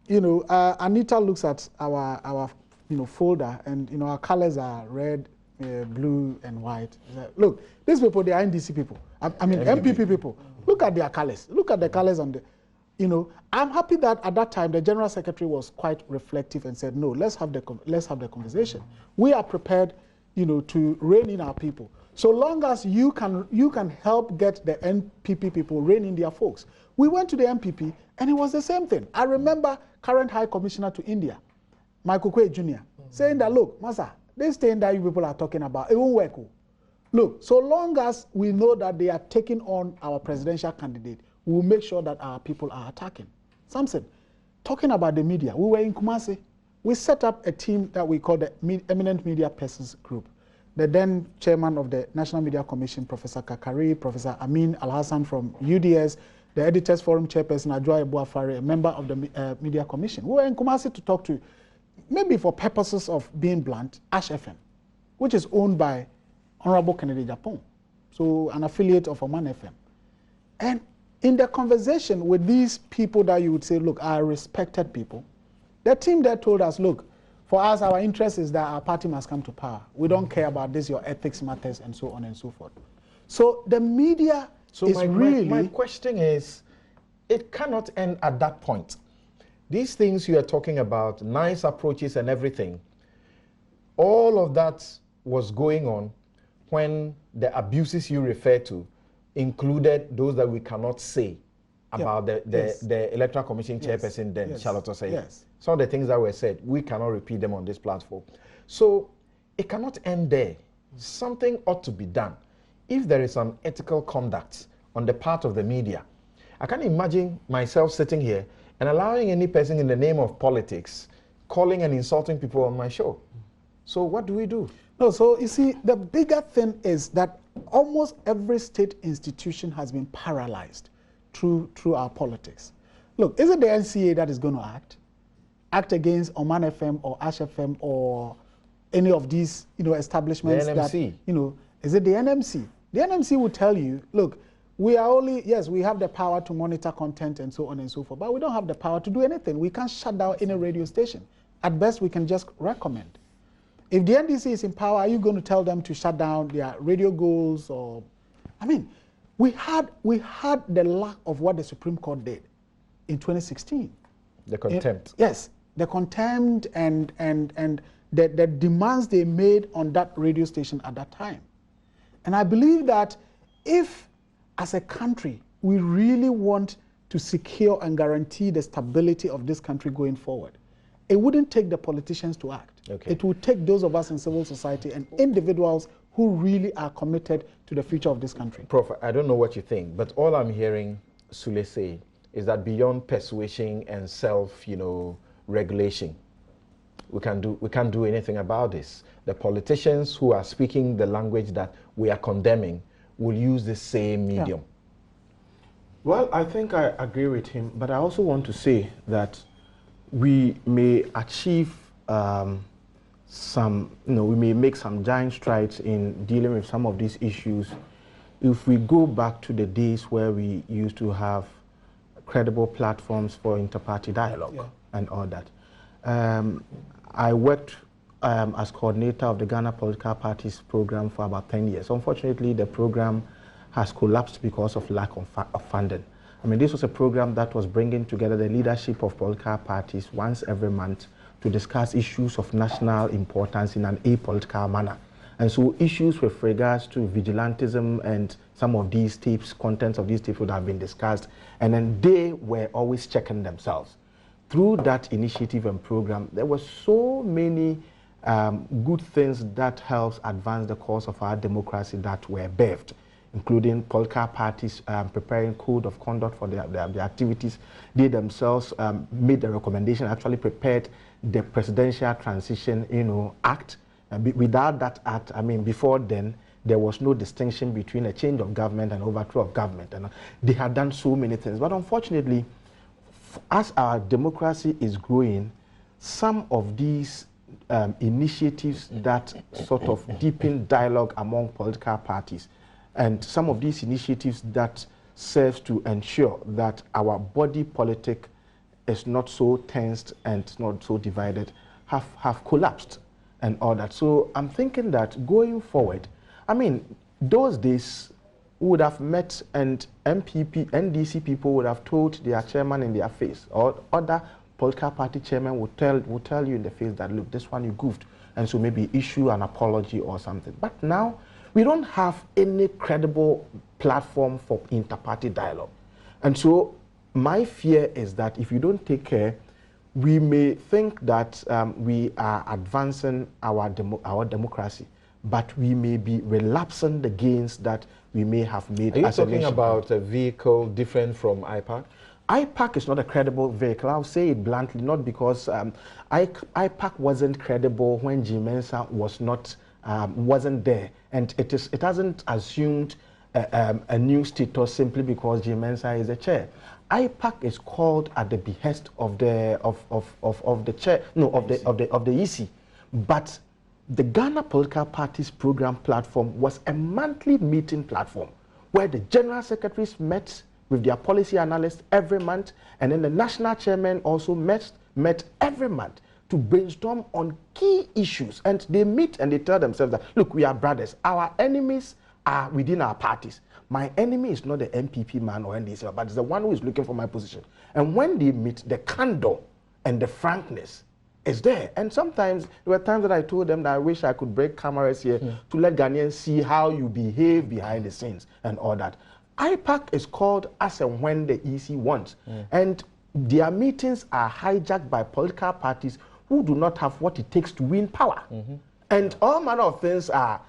Anita looks at our folder, and our colors are red, blue, and white. Look, these people, they are NDC people. I mean, MPP people. Look at their colors. Look at the colors on the. I'm happy that at that time the General Secretary was quite reflective and said, no, let's have the conversation. We are prepared, to rein in our people. So long as you can help get the NPP people rein in their folks. We went to the MPP and it was the same thing. I remember current High Commissioner to India, Michael Kwe Jr., saying that, look, Masa, this thing that you people are talking about, it won't work. Look, so long as we know that they are taking on our presidential candidate, we will make sure that our people are attacking. Samson, talking about the media, we were in Kumasi. We set up a team that we call the Eminent Media Persons Group. The then chairman of the National Media Commission, Professor Kakari, Professor Amin Al-Hassan from UDS, the Editors Forum chairperson, Adjoa Ebuafare, a member of the Media Commission. We were in Kumasi to talk to, maybe for purposes of being blunt, Ash FM, which is owned by Honorable Kennedy Japon, so an affiliate of Oman FM. And in the conversation with these people that you would say, look, are respected people, the team there told us, look, for us, our interest is that our party must come to power. We don't care about this, your ethics matters, and so on and so forth. So the media is really... My question is, it cannot end at that point. These things you are talking about, nice approaches and everything, all of that was going on when the abuses you refer to included those that we cannot say about the Electoral Commission chairperson then, Charlotte Osei. Yes. Some of the things that were said, we cannot repeat them on this platform. So it cannot end there. Something ought to be done. If there is some ethical conduct on the part of the media, I can't imagine myself sitting here and allowing any person in the name of politics calling and insulting people on my show. So what do we do? No, so you see, the bigger thing is that almost every state institution has been paralyzed through our politics. Look, is it the NCA that is going to act against Oman FM or Ash FM or any of these, establishments? The NMC. That, is it the NMC? The NMC will tell you, look, we are only, yes, we have the power to monitor content and so on and so forth, but we don't have the power to do anything. We can't shut down any radio station. At best, we can just recommend. If the NDC is in power, are you going to tell them to shut down their radio goals? Or, I mean, we had the lack of what the Supreme Court did in 2016. The contempt. Yes, the contempt and the demands they made on that radio station at that time. And I believe that if, as a country, we really want to secure and guarantee the stability of this country going forward, it wouldn't take the politicians to act. Okay. It would take those of us in civil society and individuals who really are committed to the future of this country. Prof, I don't know what you think, but all I'm hearing Sule say is that beyond persuasion and self-regulation, we can't do anything about this. The politicians who are speaking the language that we are condemning will use the same medium. Yeah. Well, I think I agree with him, but I also want to say that we may achieve we may make some giant strides in dealing with some of these issues if we go back to the days where we used to have credible platforms for inter-party dialogue and all that. I worked as coordinator of the Ghana Political Parties program for about 10 years. Unfortunately, the program has collapsed because of lack of funding. I mean, this was a program that was bringing together the leadership of political parties once every month to discuss issues of national importance in an apolitical manner. And so issues with regards to vigilantism and some of these tapes, contents of these tapes would have been discussed, and then they were always checking themselves. Through that initiative and program, there were so many good things that helps advance the cause of our democracy that were birthed, including political parties preparing code of conduct for their activities. They themselves made the recommendation, actually prepared the Presidential Transition Act. Without that act, I mean, before then, there was no distinction between a change of government and overthrow of government. And they had done so many things. But unfortunately, as our democracy is growing, some of these initiatives that sort of deepen dialogue among political parties, and some of these initiatives that serves to ensure that our body politic is not so tensed and not so divided, have collapsed and all that. So I'm thinking that going forward, I mean, those days would have met and NDC people would have told their chairman in their face, or other political party chairman would tell you in the face that, look, this one you goofed, and so maybe issue an apology or something. But now we don't have any credible platform for inter-party dialogue. And so my fear is that if you don't take care, we may think that we are advancing our democracy, but we may be relapsing the gains that we may have made. Are you as a talking nation. about a vehicle different from IPAC? IPAC is not a credible vehicle. I'll say it bluntly, not because IPAC wasn't credible when G Mensa was not wasn't there, and it hasn't assumed a new status simply because G Mensa is the chair. IPAC is called at the behest of the chair, no, of the EC, but the Ghana Political Parties program platform was a monthly meeting platform where the general secretaries met with their policy analysts every month, and then the national chairman also met every month to brainstorm on key issues. And they meet and they tell themselves that, look, we are brothers. Our enemies are within our parties. My enemy is not the MPP man or NDC, but it's the one who is looking for my position. And when they meet, the candor and the frankness is there. And sometimes, there were times that I told them that I wish I could break cameras here to let Ghanaians see how you behave behind the scenes and all that. IPAC is called as and when the EC wants. And their meetings are hijacked by political parties who do not have what it takes to win power. And all manner of things are,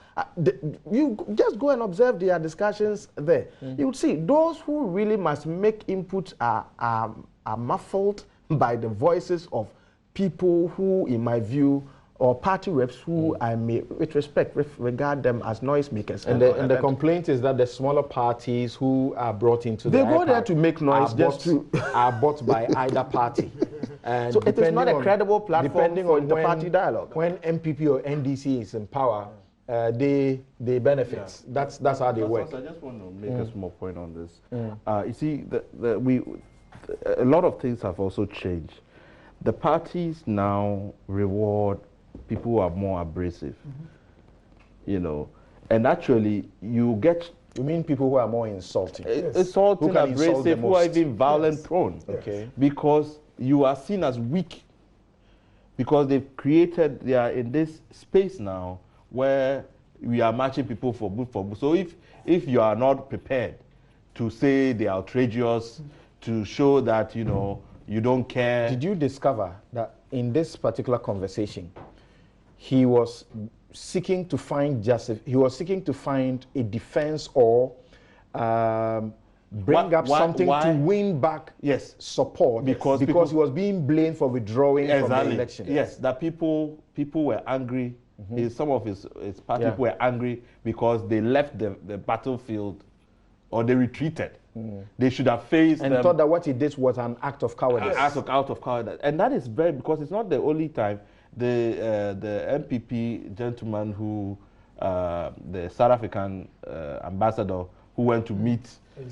you just go and observe their discussions there. You would see those who really must make input are muffled by the voices of people who, in my view, or party reps who I may, with respect, regard them as noisemakers. And the complaint is that the smaller parties who are brought into they the go IPAC there to make noise are bought by either party. And so it is not a credible platform for inter-party dialogue. When MPP or NDC is in power, they benefit. Yeah. That's how they work. I just want to make a small point on this. You see, a lot of things have also changed. The parties now reward people who are more abrasive, you know, and actually you get... You mean people who are more insulting? Insulting, abrasive, who are even violent prone. Okay. Because you are seen as weak, because they are in this space now where we are matching people for good. So if you are not prepared to say they're outrageous, to show that, you know, you don't care. Did you discover that in this particular conversation, he was seeking to find a defense or bring up something to win back support because he was being blamed for withdrawing from the election. Yes, that people were angry. Some of his party people were angry because they left the battlefield or they retreated. They should have faced and thought that what he did was an act of cowardice. An act of cowardice, and that is because it's not the only time. The MPP gentleman who, the South African ambassador who went to meet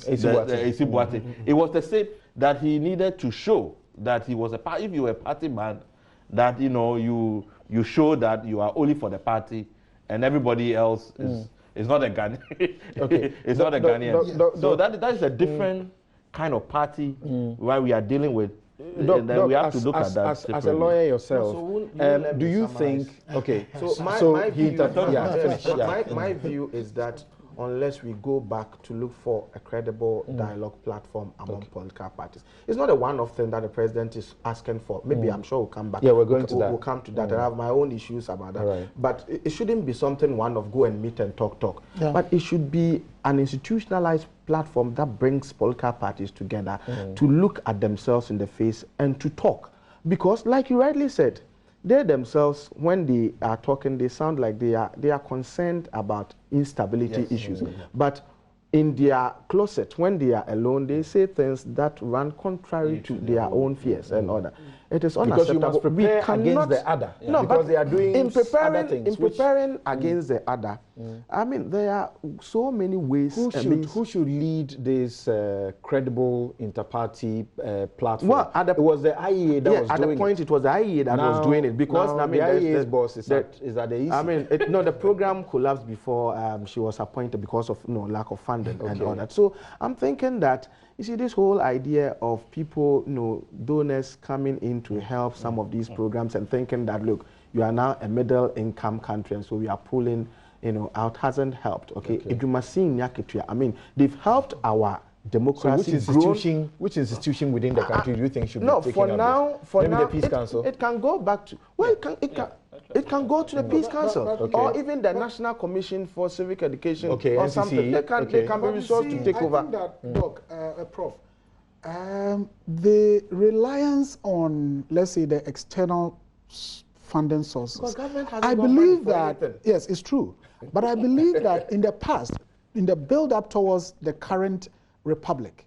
AC Boate, it was the same, that he needed to show that he was if you were a party man, that you know you show that you are only for the party, and everybody else is not a Ghanaian. It's not a Ghanaian. So that is a different kind of party where we are dealing with. We have to look at that. As a lawyer yourself, do you think? Okay, my view is that unless we go back to look for a credible dialogue platform among political parties, it's not a one-off thing that the president is asking for. Maybe I'm sure we'll come back. Yeah, we're going to that. We'll come to that. I have my own issues about that. Right. But it shouldn't be something one-off, go and meet and talk. Yeah. But it should be an institutionalized platform that brings political parties together to look at themselves in the face and to talk. Because, like you rightly said, they themselves, when they are talking, they sound like they are concerned about instability issues. But in their closet, when they are alone, they say things that run contrary to their own fears and all that. It is unacceptable. Because you must prepare against the other. No, because they are doing other things. In preparing against the other, I mean, there are so many ways. Who should lead this credible inter-party platform? Well, it was the IEA that was doing it. At the point, it was the IEA that was doing it. Because I mean, the IEA's boss is at the EC. I mean, the program collapsed before she was appointed because of lack of funding and all that. So I'm thinking that, you see, this whole idea of people, donors coming in to help some of these programs and thinking that, look, you are now a middle-income country, and so we are pulling, out, hasn't helped. I mean, they've helped our democracy. So which institution within the country do you think should be taking for now, maybe the Peace Council? It can go back to It can go to the Peace Council or even the National Commission for Civic Education or NCC, something. They can be resourced to take over. I think that, Doc, Prof, the reliance on, let's say, the external funding sources, I believe that, yes, it's true, but I believe that in the past, in the build-up towards the current republic,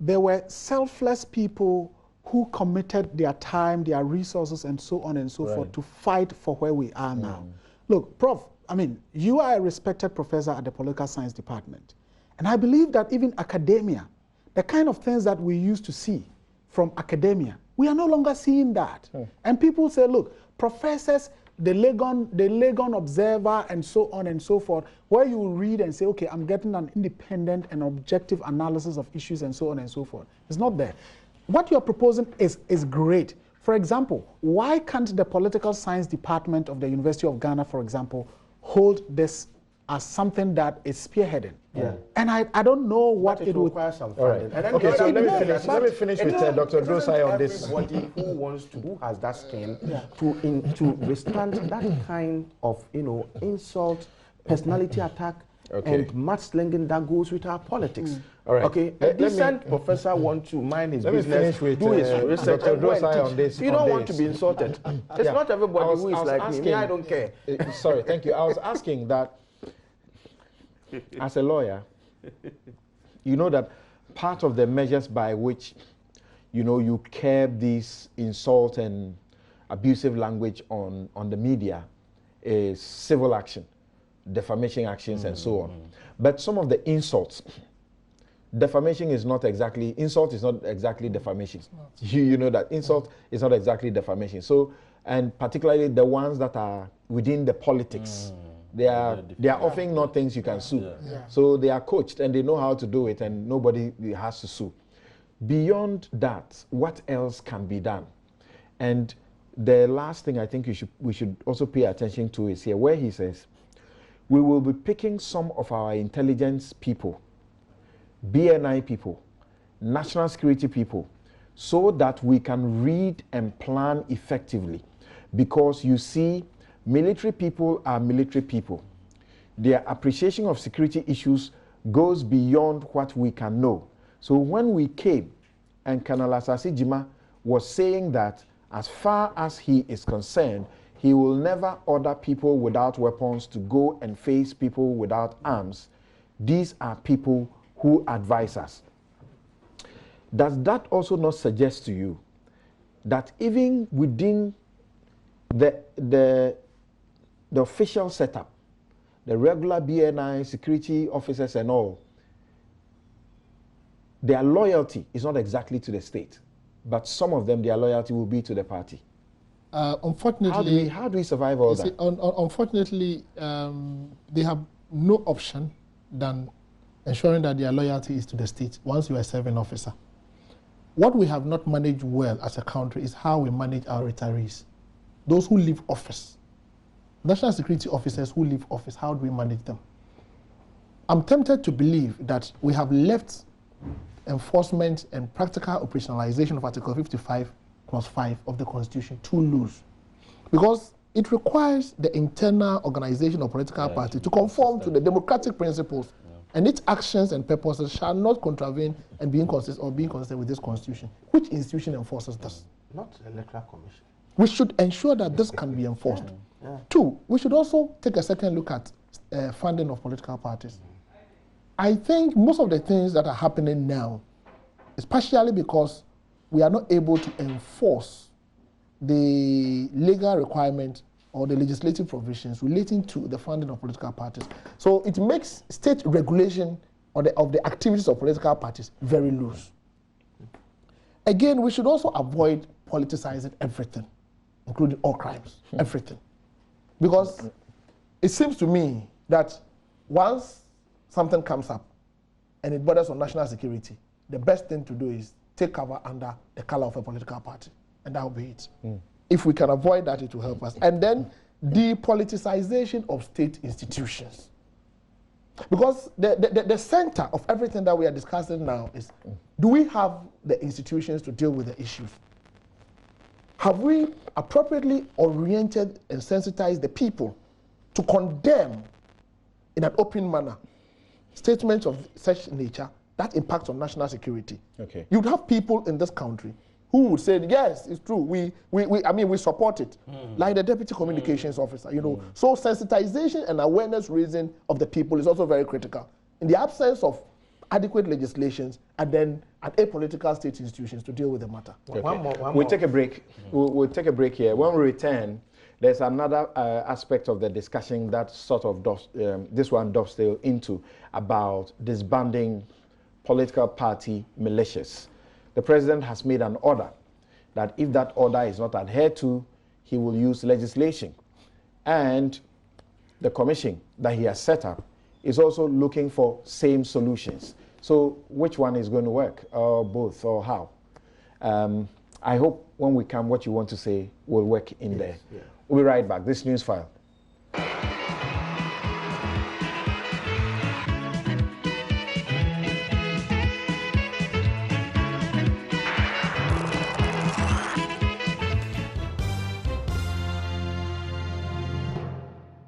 there were selfless people who committed their time, their resources, and so on and so forth to fight for where we are now. Look, Prof, I mean, you are a respected professor at the Political Science Department, and I believe that even academia, the kind of things that we used to see from academia, we are no longer seeing that. And people say, look, professors, the Legon Observer, and so on and so forth, where you read and say, okay, I'm getting an independent and objective analysis of issues and so on and so forth. It's not there. What you're proposing is great. For example, why can't the Political Science Department of the University of Ghana, for example, hold this as something that is spearheading? And I don't know what it would require some funding. And then okay, so let me finish with Dr. Drosai on this. Who has that skin to withstand that kind of insult, personality attack, and mudslinging that goes with our politics. All right. Okay, a decent professor wants to mind his business, with, do his research, Dr. and go and on this. You don't want to be insulted. It's not everybody who is like me. I don't care. Sorry, thank you. I was asking that, as a lawyer, you know that part of the measures by which, you curb this insult and abusive language on the media is civil action, defamation actions, and so on. But some of the insults, defamation is not exactly, insult is not exactly defamation. You know that insult is not exactly defamation. So, and particularly the ones that are within the politics, they are often not things you can sue. So they are coached and they know how to do it, and nobody has to sue. Beyond that, what else can be done? And the last thing I think we should also pay attention to is here, where he says, we will be picking some of our intelligence people, BNI people, national security people, so that we can read and plan effectively. Because you see, military people are military people. Their appreciation of security issues goes beyond what we can know. So when we came, and Colonel Asasi Jima was saying that as far as he is concerned, he will never order people without weapons to go and face people without arms. These are people who advise us. Does that also not suggest to you that even within the official setup, the regular BNI, security officers and all, their loyalty is not exactly to the state, but some of them, their loyalty will be to the party? Unfortunately, how do we survive all that? Unfortunately, they have no option than ensuring that their loyalty is to the state once you are a serving officer. What we have not managed well as a country is how we manage our retirees, those who leave office. National security officers who leave office, how do we manage them? I'm tempted to believe that we have left enforcement and practical operationalization of Article 55(5) of the Constitution too loose, because it requires the internal organization of political party to conform to the democratic principles, and its actions and purposes shall not contravene and be inconsistent with this Constitution. Which institution enforces this? Not the Electoral Commission. We should ensure that this can be enforced. Two, we should also take a second look at funding of political parties. I think most of the things that are happening now is partially because we are not able to enforce the legal requirement or the legislative provisions relating to the funding of political parties. So it makes state regulation of the activities of political parties very loose. Again, we should also avoid politicizing everything, including all crimes, everything. Because it seems to me that once something comes up and it borders on national security, the best thing to do is take cover under the color of a political party, and that will be it. If we can avoid that, it will help us. And then depoliticization of state institutions. Because the center of everything that we are discussing now is, do we have the institutions to deal with the issues? have we appropriately oriented and sensitized the people to condemn in an open manner statements of such nature that impact on national security? Okay. You'd have people in this country who would say, yes, it's true, we support it, like the deputy communications officer, you know. So sensitization and awareness raising of the people is also very critical. In the absence of adequate legislations and then at apolitical state institutions to deal with the matter. Okay. One more. We'll take a break. We'll take a break here. When we return, there's another aspect of the discussion that sort of this one dovetails into about disbanding political party militias. The president has made an order that if that order is not adhered to, he will use legislation. And the commission that he has set up is also looking for same solutions. So which one is going to work, or both, or how? I hope when we come, what you want to say will work in there. Yeah. We'll be right back. This Newsfile.